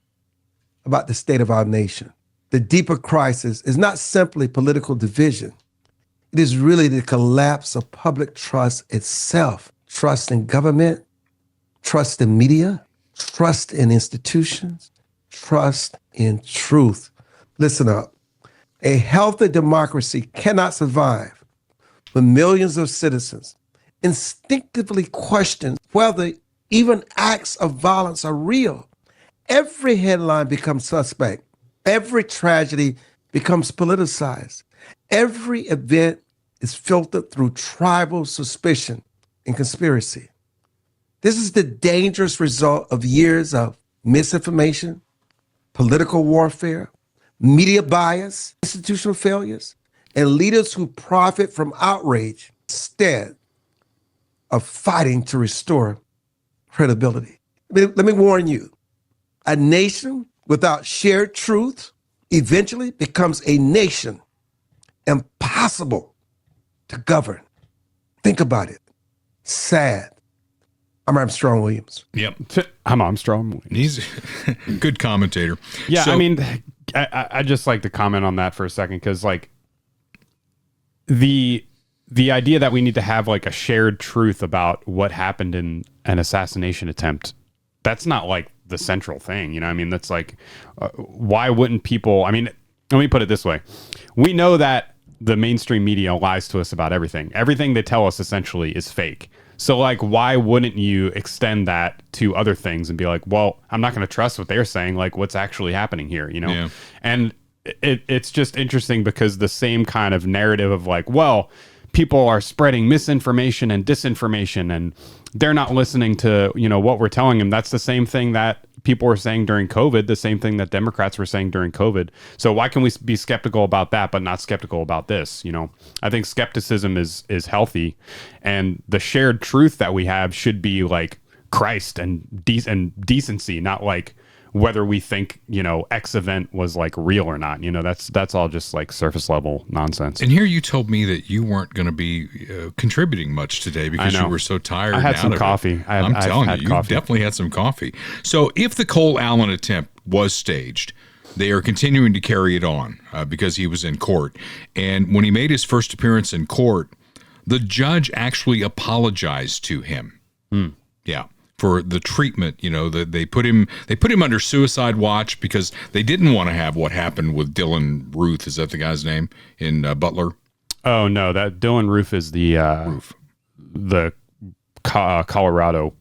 about the state of our nation. The deeper crisis is not simply political division. It is really the collapse of public trust itself. Trust in government, trust in media, trust in institutions, trust in truth. Listen up. A healthy democracy cannot survive when millions of citizens instinctively question whether even acts of violence are real. Every headline becomes suspect. Every tragedy becomes politicized. Every event is filtered through tribal suspicion and conspiracy. This is the dangerous result of years of misinformation, political warfare, media bias, institutional failures, and leaders who profit from outrage instead of fighting to restore credibility. Let me warn you, a nation without shared truth eventually becomes a nation impossible to govern. Think about it. Sad. I'm Armstrong Williams. Yep. I'm Armstrong Williams. He's a good commentator. Yeah, so, I mean, I just like to comment on that for a second because, like, the idea that we need to have like a shared truth about what happened in an assassination attempt, that's not like the central thing. You know what I mean? That's like, why wouldn't people, I mean, let me put it this way. We know that the mainstream media lies to us about everything. Everything they tell us essentially is fake. So like, why wouldn't you extend that to other things and be like, well, I'm not going to trust what they're saying. Like what's actually happening here, you know? Yeah. And it's just interesting because the same kind of narrative of like, well, people are spreading misinformation and disinformation and they're not listening to, you know, what we're telling them. That's the same thing that people were saying during COVID, the same thing that Democrats were saying during COVID. So why can we be skeptical about that, but not skeptical about this? You know, I think skepticism is healthy, and the shared truth that we have should be like Christ and decency, not like whether we think, you know, X event was like real or not. You know, that's all just like surface level nonsense. And here you told me that you weren't going to be contributing much today because you were so tired. I had some coffee. I'm telling you, you definitely had some coffee. So if the Cole Allen attempt was staged, they are continuing to carry it on because he was in court. And when he made his first appearance in court, the judge actually apologized to him. Yeah. For the treatment, you know, they put him under suicide watch because they didn't want to have what happened with Dylan Ruth. Is that the guy's name in Butler? Oh no, that Dylan Ruth is the Colorado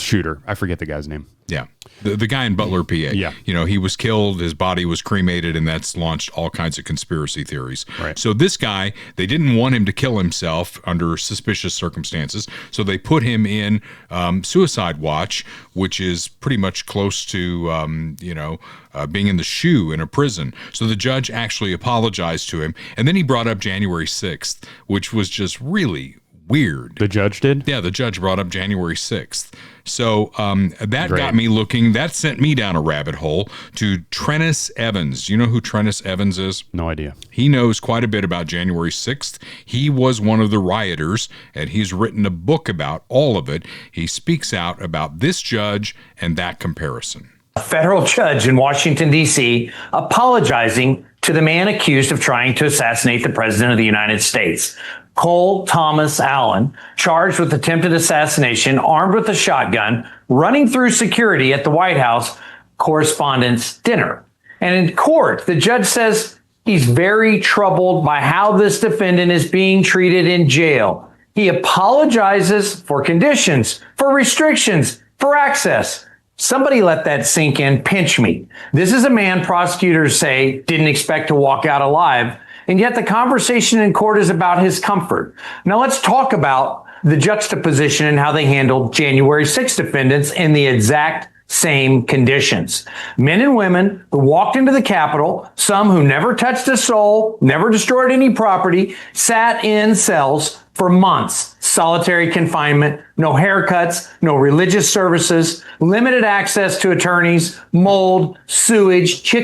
shooter. I forget the guy's name. Yeah. The guy in Butler, PA. Yeah. You know, he was killed, his body was cremated, and that's launched all kinds of conspiracy theories. Right. So this guy, they didn't want him to kill himself under suspicious circumstances, so they put him in suicide watch, which is pretty much close to, being in the shoe in a prison. So the judge actually apologized to him, and then he brought up January 6th, which was just really weird. The judge did? Yeah, the judge brought up January 6th. So that got me looking. That sent me down a rabbit hole to Trennis Evans. You know who Trennis Evans is? No idea. He knows quite a bit about January 6th. He was one of the rioters, and he's written a book about all of it. He speaks out about this judge and that comparison. A federal judge in Washington, D.C., apologizing to the man accused of trying to assassinate the President of the United States. Cole Thomas Allen, charged with attempted assassination, armed with a shotgun, running through security at the White House Correspondents' Dinner. And in court, the judge says he's very troubled by how this defendant is being treated in jail. He apologizes for conditions, for restrictions, for access. Somebody let that sink in. Pinch me. This is a man prosecutors say didn't expect to walk out alive. And yet the conversation in court is about his comfort. Now let's talk about the juxtaposition and how they handled January 6 defendants in the exact same conditions. Men and women who walked into the Capitol, some who never touched a soul, never destroyed any property, sat in cells for months. Solitary confinement, no haircuts, no religious services, limited access to attorneys, mold, sewage,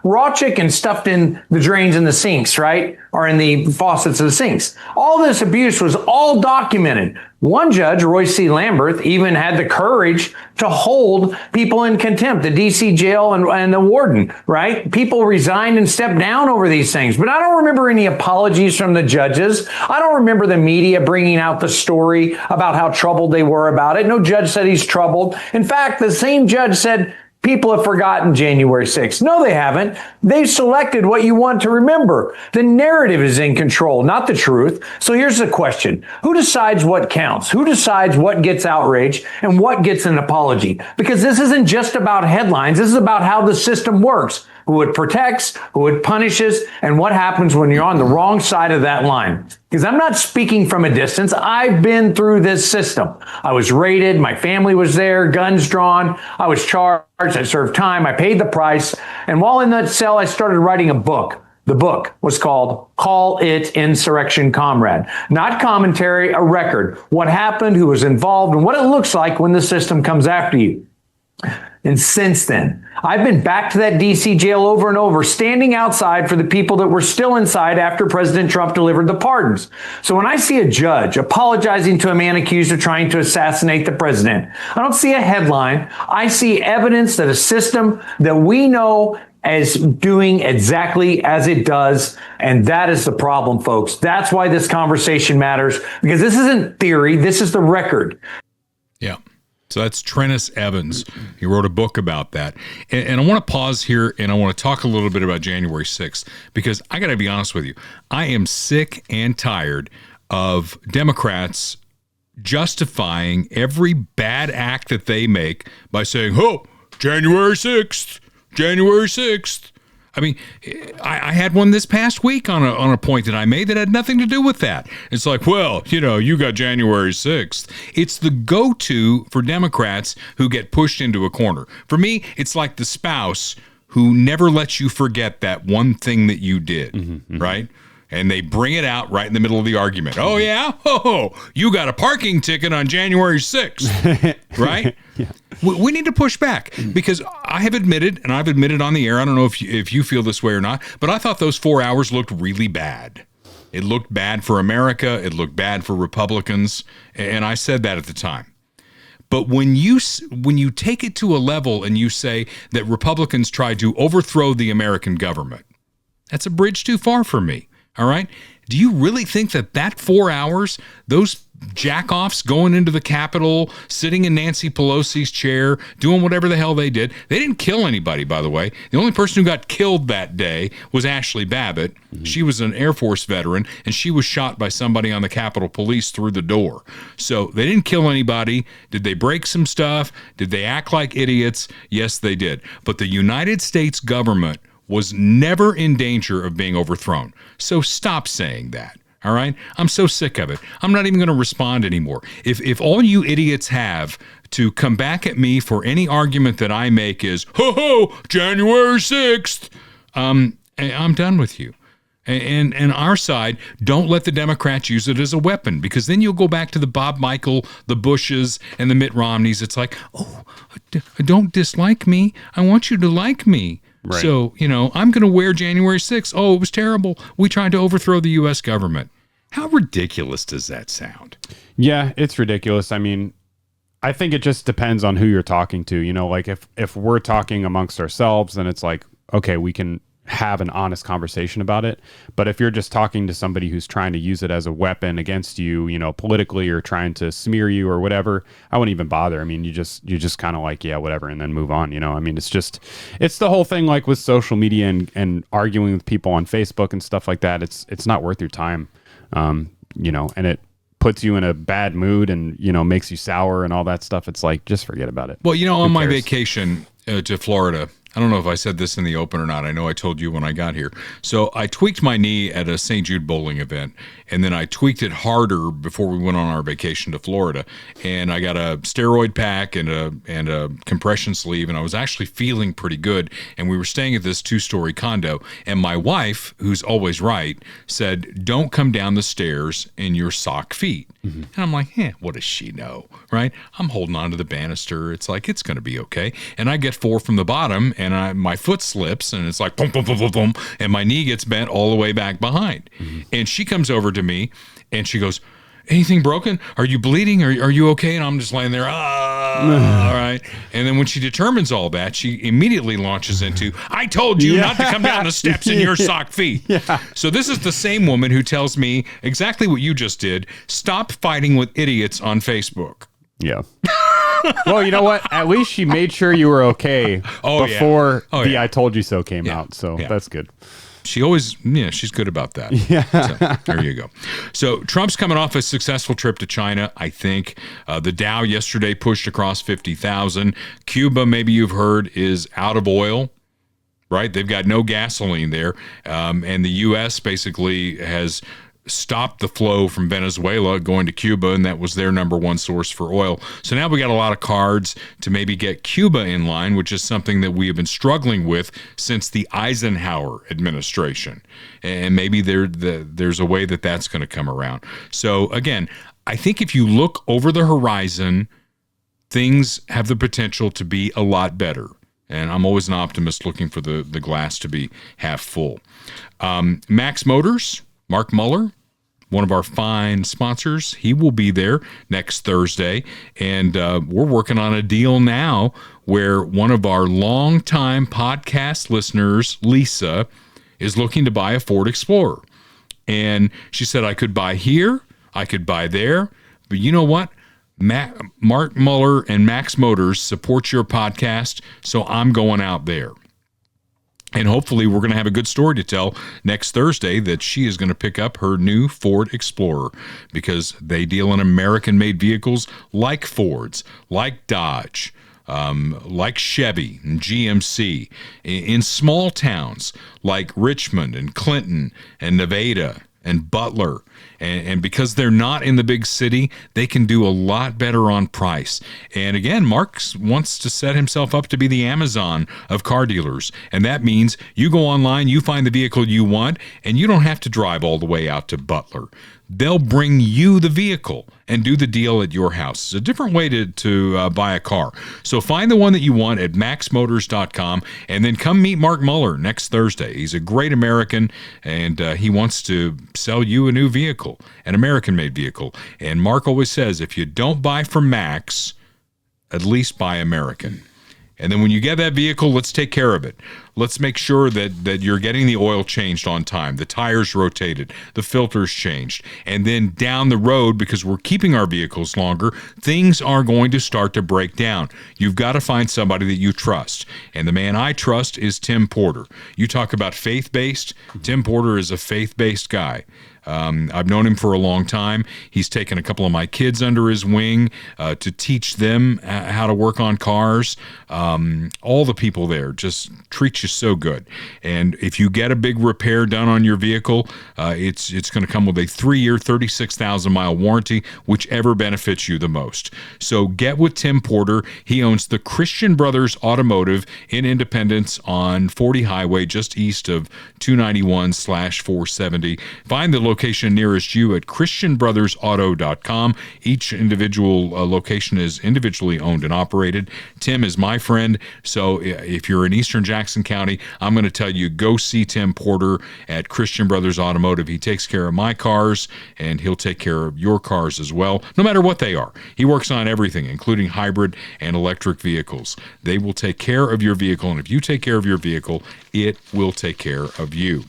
raw chicken stuffed in the drains in the sinks, right? Or in the faucets of the sinks. All this abuse was all documented. One judge, Roy C. Lamberth, even had the courage to hold people in contempt, the DC jail and the warden, right? People resigned and stepped down over these things. But I don't remember any apologies from the judges. I don't remember the media bringing out the story about how troubled they were about it. No judge said he's troubled. In fact, the same judge said, people have forgotten January 6th. No, they haven't. They've selected what you want to remember. The narrative is in control, not the truth. So here's the question. Who decides what counts? Who decides what gets outrage and what gets an apology? Because this isn't just about headlines. This is about how the system works, who it protects, who it punishes, and what happens when you're on the wrong side of that line. Because I'm not speaking from a distance. I've been through this system. I was raided. My family was there, guns drawn. I was charged. I served time. I paid the price. And while in that cell, I started writing a book. The book was called Call It Insurrection Comrade. Not commentary, a record. What happened, who was involved, and what it looks like when the system comes after you. And since then, I've been back to that DC jail over and over, standing outside for the people that were still inside after President Trump delivered the pardons. So when I see a judge apologizing to a man accused of trying to assassinate the president, I don't see a headline. I see evidence that a system that we know as doing exactly as it does. And that is the problem, folks. That's why this conversation matters, because this isn't theory. This is the record. Yeah. So that's Trennis Evans. He wrote a book about that. And I want to pause here and I want to talk a little bit about January 6th, because I got to be honest with you. I am sick and tired of Democrats justifying every bad act that they make by saying, oh, January 6th, January 6th. I mean, I had one this past week on a point that I made that had nothing to do with that. It's like, well, you got January 6th. It's the go-to for Democrats who get pushed into a corner. For me, it's like the spouse who never lets you forget that one thing that you did, right? And they bring it out right in the middle of the argument. Oh, yeah? Oh, you got a parking ticket on January 6th, right? Yeah. We need to push back, because I have admitted, and I've admitted on the air, I don't know if you feel this way or not, but I thought those 4 hours looked really bad. It looked bad for America. It looked bad for Republicans. And I said that at the time. But when you take it to a level and you say that Republicans tried to overthrow the American government, that's a bridge too far for me. All right. Do you really think that 4 hours, those jack-offs going into the Capitol, sitting in Nancy Pelosi's chair, doing whatever the hell they did. They didn't kill anybody, by the way. The only person who got killed that day was Ashley Babbitt. She was an Air Force veteran, and she was shot by somebody on the Capitol Police through the door. So they didn't kill anybody. Did they break some stuff? Did they act like idiots? Yes, they did. But the United States government was never in danger of being overthrown. So stop saying that. All right? I'm so sick of it. I'm not even going to respond anymore. If all you idiots have to come back at me for any argument that I make is, ho, January 6th, I'm done with you. And our side, don't let the Democrats use it as a weapon, because then you'll go back to the Bob Michael, the Bushes, and the Mitt Romneys. It's like, oh, don't dislike me. I want you to like me. Right. So, I'm going to wear January 6th. Oh, it was terrible. We tried to overthrow the U.S. government. How ridiculous does that sound? Yeah, it's ridiculous. I mean, I think it just depends on who you're talking to. Like if we're talking amongst ourselves, then it's like, okay, we can have an honest conversation about it. But if you're just talking to somebody who's trying to use it as a weapon against you, politically, or trying to smear you or whatever, I wouldn't even bother. I mean, you just kind of like, yeah, whatever, and then move on. I mean, it's the whole thing, like with social media and arguing with people on Facebook and stuff like that. It's not worth your time. And it puts you in a bad mood and, makes you sour and all that stuff. It's like, just forget about it. Well, on my vacation to Florida, I don't know if I said this in the open or not. I know I told you when I got here. So I tweaked my knee at a St. Jude bowling event, and then I tweaked it harder before we went on our vacation to Florida. And I got a steroid pack and a compression sleeve, and I was actually feeling pretty good. And we were staying at this 2-story condo, and my wife, who's always right, said, "Don't come down the stairs in your sock feet." Mm-hmm. And I'm like, what does she know, right? I'm holding on to the banister. It's like, it's going to be okay. And I get 4 from the bottom, and my foot slips, and it's like, boom, boom, boom, boom, boom, and my knee gets bent all the way back behind. Mm-hmm. And she comes over to me, and she goes, "Anything broken? Are you bleeding? Are you okay?" And I'm just laying there, all right. And then when she determines all that, she immediately launches into, "I told you not to come down the steps in your sock feet." Yeah. So this is the same woman who tells me exactly what you just did. Stop fighting with idiots on Facebook. Yeah. Well, you know what? At least she made sure you were okay before the "I told you so" came out. So that's good. She always, she's good about that. Yeah. So, there you go. So Trump's coming off a successful trip to China, I think. The Dow yesterday pushed across 50,000. Cuba, maybe you've heard, is out of oil, right? They've got no gasoline there. And the U.S. basically has stopped the flow from Venezuela going to Cuba, and that was their number one source for oil. So now we got a lot of cards to maybe get Cuba in line, which is something that we have been struggling with since the Eisenhower administration. And maybe there's a way that that's going to come around. So again, I think if you look over the horizon, things have the potential to be a lot better. And I'm always an optimist looking for the glass to be half full. Max Motors, Mark Muller, one of our fine sponsors, he will be there next Thursday. And we're working on a deal now where one of our longtime podcast listeners, Lisa, is looking to buy a Ford Explorer. And she said, I could buy here, I could buy there. But you know what? Mark Muller and Max Motors support your podcast, so I'm going out there. And hopefully we're going to have a good story to tell next Thursday that she is going to pick up her new Ford Explorer, because they deal in American-made vehicles like Fords, like Dodge, like Chevy and GMC, in small towns like Richmond and Clinton and Nevada and Butler. And because they're not in the big city, they can do a lot better on price. And again, Mark wants to set himself up to be the Amazon of car dealers. And that means you go online, you find the vehicle you want, and you don't have to drive all the way out to Butler. They'll bring you the vehicle and do the deal at your house. It's a different way to buy a car. So find the one that you want at maxmotors.com, and then come meet Mark Muller next Thursday. He's a great American, and he wants to sell you a new vehicle, an American-made vehicle. And Mark always says, if you don't buy from Max, at least buy American. And then when you get that vehicle, let's take care of it. Let's make sure that you're getting the oil changed on time, the tires rotated, the filters changed. And then down the road, because we're keeping our vehicles longer, things are going to start to break down. You've got to find somebody that you trust. And the man I trust is Tim Porter. You talk about faith-based. Tim Porter is a faith-based guy. I've known him for a long time. He's taken a couple of my kids under his wing to teach them how to work on cars. All the people there just treat you so good. And if you get a big repair done on your vehicle, it's going to come with a 3-year, 36,000-mile warranty, whichever benefits you the most. So get with Tim Porter. He owns the Christian Brothers Automotive in Independence on 40 Highway, just east of 291/470. Find the location nearest you at christianbrothersauto.com. Each individual location is individually owned and operated. Tim is my friend, so if you're in Eastern Jackson County, I'm going to tell you, go see Tim Porter at Christian Brothers Automotive. He takes care of my cars, and he'll take care of your cars as well, no matter what they are. He works on everything, including hybrid and electric vehicles. They will take care of your vehicle, and if you take care of your vehicle, it will take care of you.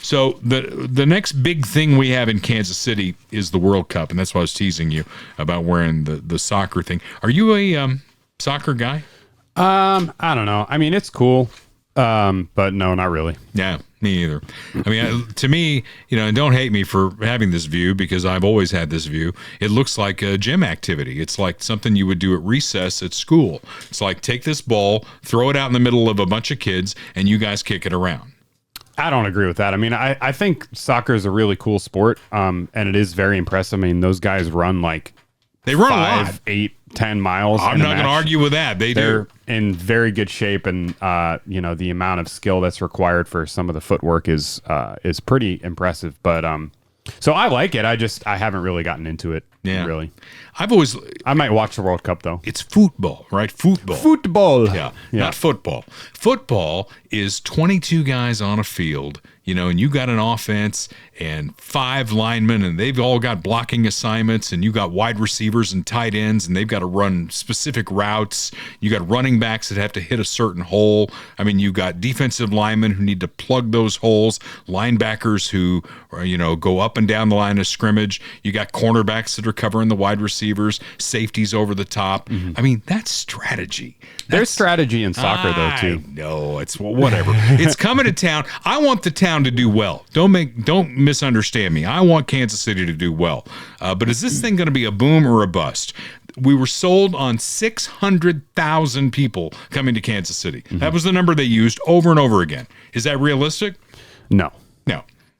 So the next big thing we have in Kansas City is the World Cup, and that's why I was teasing you about wearing the soccer thing. Are you a soccer guy? I don't know. I mean, it's cool, but no, not really. Yeah, me either. I mean, to me, and don't hate me for having this view, because I've always had this view. It looks like a gym activity. It's like something you would do at recess at school. It's like, take this ball, throw it out in the middle of a bunch of kids, and you guys kick it around. I don't agree with that. I mean, I think soccer is a really cool sport, and it is very impressive. I mean, those guys run they run 5, 8, 10 miles. I'm not going to argue with that. They're in very good shape, and the amount of skill that's required for some of the footwork is pretty impressive. But so I like it. I haven't really gotten into it. Yeah. Really. I might watch the World Cup though. It's football, right? Football. Yeah. Not football. Football is 22 guys on a field, and you got an offense and 5 linemen, and they've all got blocking assignments, and you got wide receivers and tight ends, and they've got to run specific routes. You got running backs that have to hit a certain hole. I mean, you got defensive linemen who need to plug those holes, linebackers who go up and down the line of scrimmage. You got cornerbacks that are covering the wide receivers, safeties over the top. Mm-hmm. I mean, that's strategy. There's strategy in soccer though too. No, it's whatever. It's coming to town. I want the town to do well. Don't misunderstand me. I want Kansas City to do well. But is this thing going to be a boom or a bust? We were sold on 600,000 people coming to Kansas City. Mm-hmm. That was the number they used over and over again. Is that realistic? No.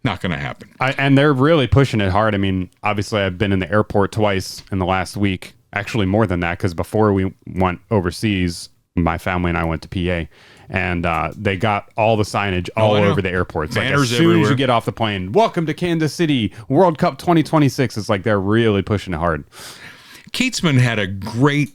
Not going to happen. And they're really pushing it hard. I mean, obviously, I've been in the airport twice in the last week. Actually, more than that, because before we went overseas, my family and I went to PA, and they got all the signage all over the airport. It's like, as soon as you get off the plane, welcome to Kansas City, World Cup 2026. It's like they're really pushing it hard. Keatsman had a great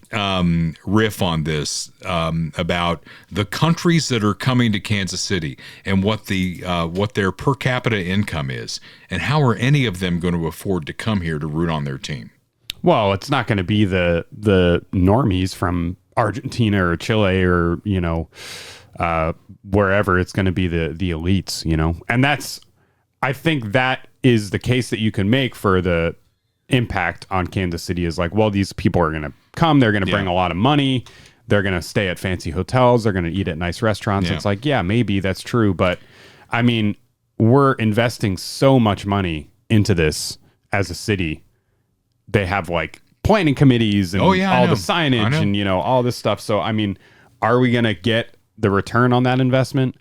riff on this about the countries that are coming to Kansas City and what their per capita income is, and how are any of them going to afford to come here to root on their team? Well, it's not going to be the normies from Argentina or Chile or wherever. It's going to be the elites, and I think that is the case that you can make for the impact on Kansas City is like, well, these people are going to come, they're going to bring a lot of money, they're going to stay at fancy hotels, they're going to eat at nice restaurants. It's like, yeah, maybe that's true, but I mean, we're investing so much money into this as a city. They have planning committees and all the signage and all this stuff. So I mean, are we going to get the return on that investment?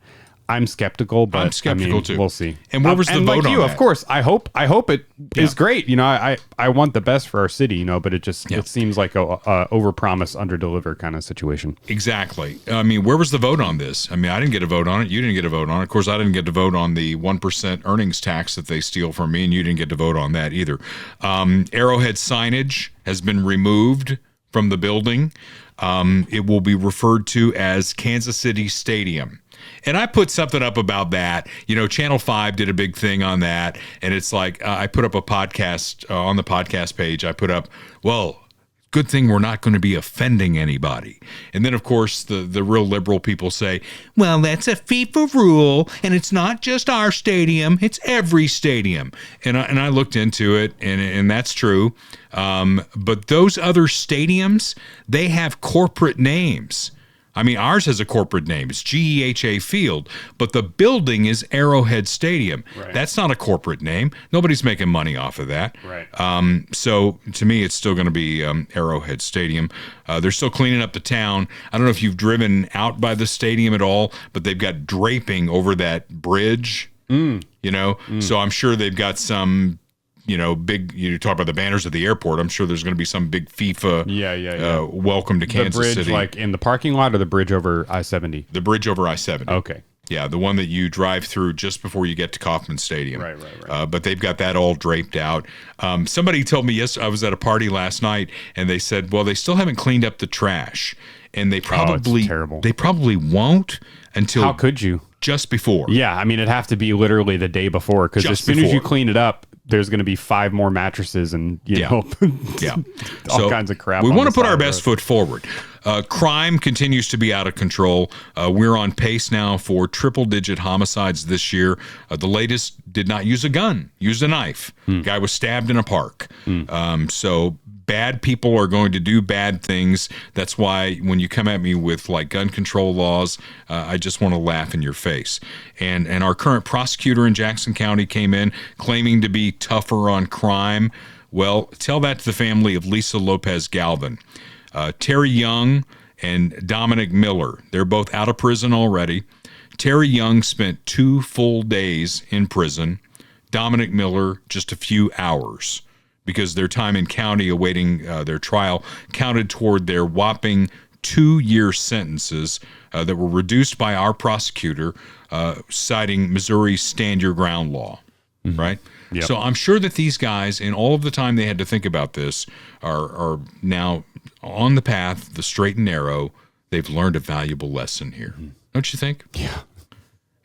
I'm skeptical, but I'm skeptical too. We'll see. And where was the vote on that? Of course, I hope it is great. I want the best for our city, but it just it seems like a overpromise, underdeliver kind of situation. Exactly. I mean, where was the vote on this? I mean, I didn't get a vote on it. You didn't get a vote on it. Of course, I didn't get to vote on the 1% earnings tax that they steal from me, and you didn't get to vote on that either. Arrowhead signage has been removed from the building. It will be referred to as Kansas City Stadium. And I put something up about that. Channel 5 did a big thing on that. And it's like, I put up a podcast on the podcast page. I put up, well, good thing we're not going to be offending anybody. And then, of course, the real liberal people say, well, that's a FIFA rule, and it's not just our stadium, it's every stadium. And I looked into it, and that's true. But those other stadiums, they have corporate names. I mean, ours has a corporate name. It's GEHA Field, but the building is Arrowhead Stadium. Right. That's not a corporate name. Nobody's making money off of that. Right. So to me, it's still going to be Arrowhead Stadium. They're still cleaning up the town. I don't know if you've driven out by the stadium at all, but they've got draping over that bridge. So I'm sure they've got some, big, you talk about the banners at the airport. I'm sure there's going to be some big FIFA welcome to Kansas City. The bridge, City. like in the parking lot, or the bridge over I-70? The bridge over I-70. Okay. Yeah, the one that you drive through just before you get to Kauffman Stadium. Right. But they've got that all draped out. Somebody told me, I was at a party last night, and they said, well, they still haven't cleaned up the trash. And they probably, it's terrible. They probably won't until... How could you? Just before. Yeah, I mean, it'd have to be literally the day before, because as soon as you clean it up, there's going to be 5 more mattresses and, all kinds of crap. We want to put our best foot forward. Crime continues to be out of control. We're on pace now for triple-digit homicides this year. The latest did not use a gun, used a knife. Guy was stabbed in a park. So bad people are going to do bad things. That's why when you come at me with like gun control laws, I just want to laugh in your face. And our current prosecutor in Jackson County came in claiming to be tougher on crime. Well, tell that to the family of Lisa Lopez Galvin. Terry Young and Dominic Miller, they're both out of prison already. Terry Young spent 2 full days in prison. Dominic Miller, just a few hours, because their time in county awaiting their trial counted toward their whopping 2-year sentences that were reduced by our prosecutor, citing Missouri's stand your ground law, right? Yep. So I'm sure that these guys, in all of the time they had to think about this, are now on the path, the straight and narrow. They've learned a valuable lesson here. Don't you think? Yeah.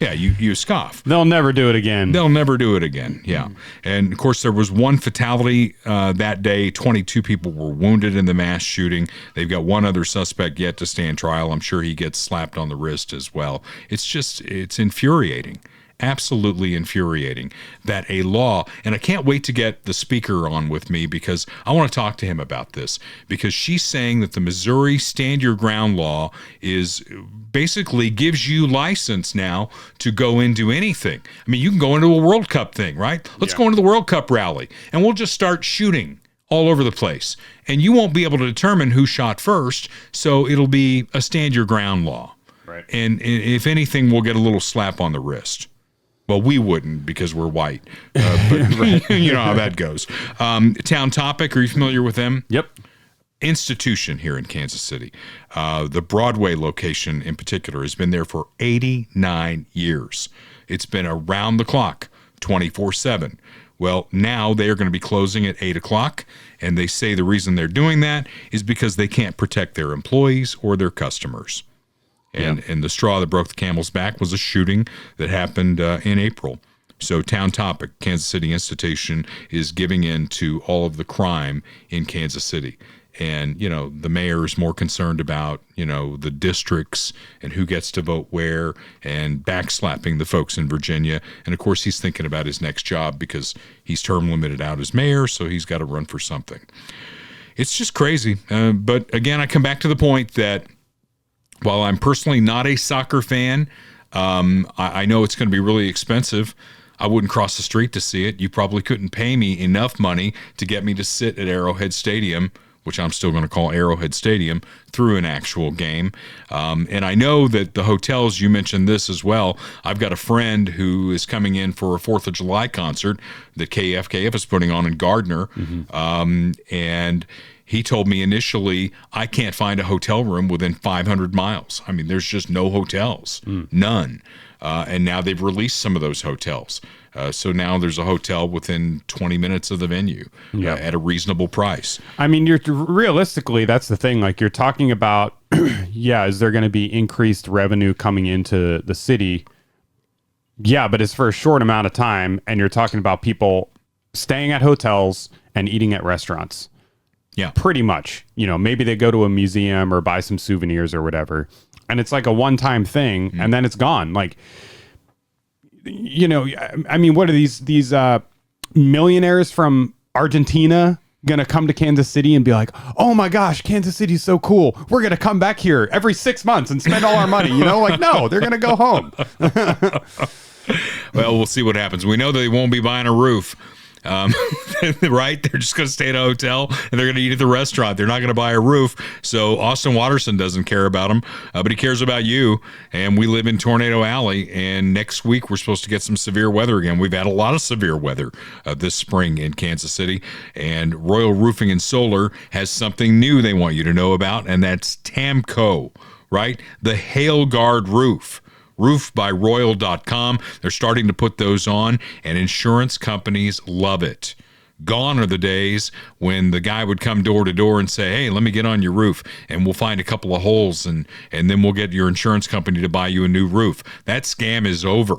Yeah, you scoff. They'll never do it again. They'll never do it again, yeah. And, of course, there was one fatality that day. 22 people were wounded in the mass shooting. They've got one other suspect yet to stand trial. I'm sure he gets slapped on the wrist as well. It's infuriating. Absolutely infuriating that a law, and I can't wait to get the speaker on with me because I want to talk to him about this, because she's saying that the Missouri Stand Your Ground law is basically gives you license now to go into anything. I mean, you can go into a World Cup thing, right? Let's go into the World Cup rally and we'll just start shooting all over the place. And you won't be able to determine who shot first, so it'll be a Stand Your Ground law. Right. And if anything, we'll get a little slap on the wrist. Well, we wouldn't because we're white, but you know how that goes. Town Topic, are you familiar with them? Yep. Institution here in Kansas City. The Broadway location in particular has been there for 89 years. It's been around the clock, 24/7. Well, now they are going to be closing at 8 o'clock, and they say the reason they're doing that is because they can't protect their employees or their customers. And the straw that broke the camel's back was a shooting that happened in April. So Town Topic, Kansas City Institution, is giving in to all of the crime in Kansas City. And, you know, the mayor is more concerned about, you know, the districts and who gets to vote where and backslapping the folks in Virginia. And, of course, he's thinking about his next job because he's term limited out as mayor, so he's got to run for something. It's just crazy. But, again, I come back to the point that while I'm personally not a soccer fan, I know it's going to be really expensive. I wouldn't cross the street to see it. You probably couldn't pay me enough money to get me to sit at Arrowhead Stadium, which I'm still going to call Arrowhead Stadium, through an actual game. And I know that the hotels, you mentioned this as well. I've got a friend who is coming in for a 4th of July concert that KFKF is putting on in Gardner. And he told me initially, I can't find a hotel room within 500 miles. I mean, there's just no hotels, none. And now they've released some of those hotels. So now there's a hotel within 20 minutes of the venue at a reasonable price. I mean, realistically, that's the thing. Like you're talking about, is there going to be increased revenue coming into the city? Yeah, but it's for a short amount of time. And you're talking about people staying at hotels and eating at restaurants. Yeah. Pretty much. Maybe they go to a museum or buy some souvenirs or whatever. And it's like a one-time thing, and then it's gone. Like, I mean, what are these millionaires from Argentina gonna come to Kansas City and be like, oh my gosh, Kansas City is so cool, we're gonna come back here every 6 months and spend all our money? Like, no, they're gonna go home. Well, we'll see what happens. We know they won't be buying a roof. Right? They're just going to stay at a hotel and they're going to eat at the restaurant. They're not going to buy a roof. So Austin Watterson doesn't care about them, but he cares about you. And we live in Tornado Alley. And next week, we're supposed to get some severe weather again. We've had a lot of severe weather this spring in Kansas City. And Royal Roofing and Solar has something new they want you to know about, and that's Tamco, right? The Hail Guard roof. Roofbyroyal.com. They're starting to put those on, and insurance companies love it. Gone are the days when the guy would come door to door and say, hey, let me get on your roof, and we'll find a couple of holes, and then we'll get your insurance company to buy you a new roof. That scam is over.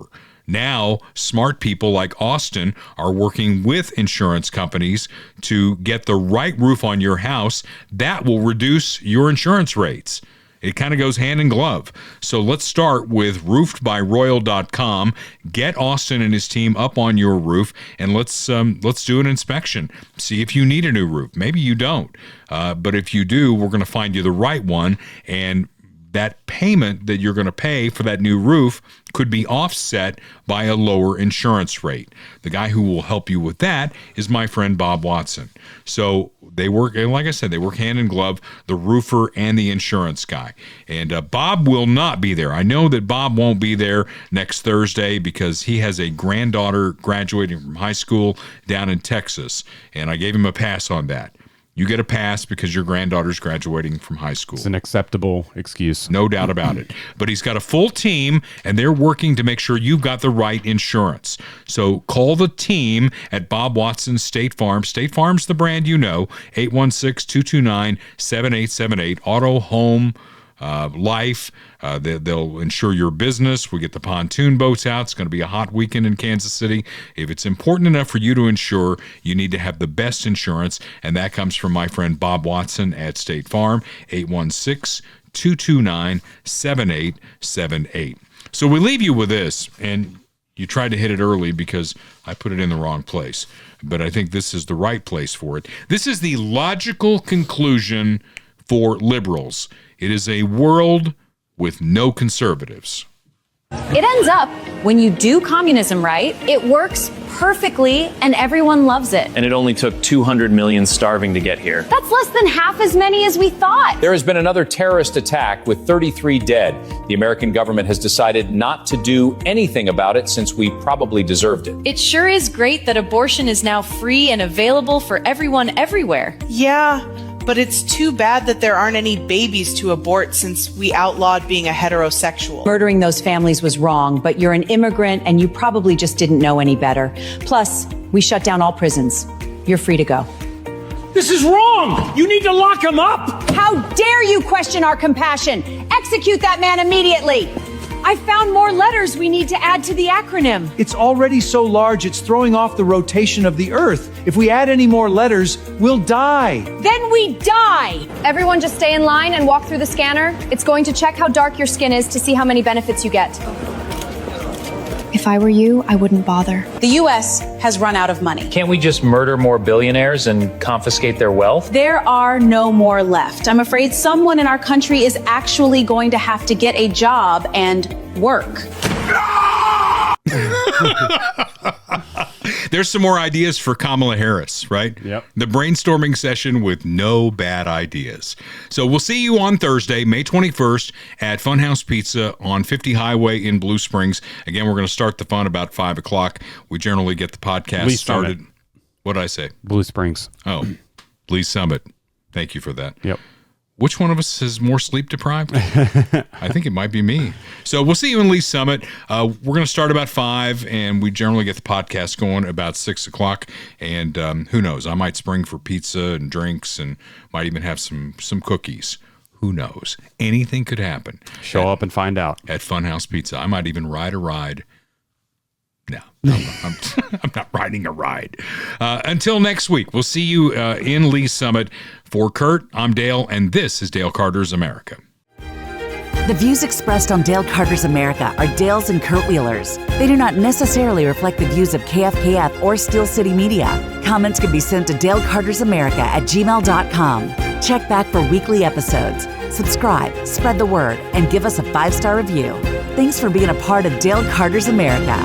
Now, smart people like Austin are working with insurance companies to get the right roof on your house. That will reduce your insurance rates. It kind of goes hand in glove. So let's start with roofedbyroyal.com. Get Austin and his team up on your roof, and let's do an inspection. See if you need a new roof. Maybe you don't. But if you do, we're going to find you the right one, and that payment that you're going to pay for that new roof could be offset by a lower insurance rate. The guy who will help you with that is my friend Bob Watson. So they work, and like I said, they work hand in glove, the roofer and the insurance guy. And Bob will not be there. I know that Bob won't be there next Thursday because he has a granddaughter graduating from high school down in Texas, and I gave him a pass on that. You get a pass because your granddaughter's graduating from high school. It's an acceptable excuse. No doubt about it. But he's got a full team, and they're working to make sure you've got the right insurance. So call the team at Bob Watson State Farm. State Farm's the brand you know. 816-229-7878. Auto, home, life. They'll insure your business. We get the pontoon boats out. It's going to be a hot weekend in Kansas City. If it's important enough for you to insure, you need to have the best insurance, and that comes from my friend Bob Watson at State Farm, 816-229-7878. So we leave you with this, and you tried to hit it early because I put it in the wrong place, but I think this is the right place for it. This is the logical conclusion for liberals. It is a world with no conservatives. It ends up, when you do communism right, it works perfectly and everyone loves it. And it only took 200 million starving to get here. That's less than half as many as we thought. There has been another terrorist attack with 33 dead. The American government has decided not to do anything about it since we probably deserved it. It sure is great that abortion is now free and available for everyone everywhere. Yeah. But it's too bad that there aren't any babies to abort since we outlawed being a heterosexual. Murdering those families was wrong, but you're an immigrant and you probably just didn't know any better. Plus, we shut down all prisons. You're free to go. This is wrong! You need to lock him up! How dare you question our compassion? Execute that man immediately! I found more letters we need to add to the acronym. It's already so large it's throwing off the rotation of the Earth. If we add any more letters, we'll die. Then we die! Everyone just stay in line and walk through the scanner. It's going to check how dark your skin is to see how many benefits you get. If I were you, I wouldn't bother. The U.S. has run out of money. Can't we just murder more billionaires and confiscate their wealth? There are no more left. I'm afraid someone in our country is actually going to have to get a job and work. There's some more ideas for Kamala Harris, right? Yep. The brainstorming session with no bad ideas. So we'll see you on Thursday, May 21st at Funhouse Pizza on 50 Highway in Blue Springs. Again, we're going to start the fun about 5 o'clock. We generally get the podcast started. What did I say? Blue Springs. Oh, Lee Summit. Thank you for that. Yep. Which one of us is more sleep deprived? I think it might be me. So we'll see you in Lee Summit. We're going to start about 5, and we generally get the podcast going about 6 o'clock. And who knows? I might spring for pizza and drinks and might even have some cookies. Who knows? Anything could happen. Show up and find out. At Funhouse Pizza. I might even ride a ride. No, I'm not riding a ride. Until next week, we'll see you in Lee Summit For Kurt, I'm Dale, and this is Dale Carter's America. The views expressed on Dale Carter's America are Dale's and Kurt Wheeler's. They do not necessarily reflect the views of KFKF or Steel City Media. Comments can be sent to dalecartersamerica@gmail.com. Check back for weekly episodes. Subscribe, spread the word, and give us a 5-star review. Thanks for being a part of Dale Carter's America.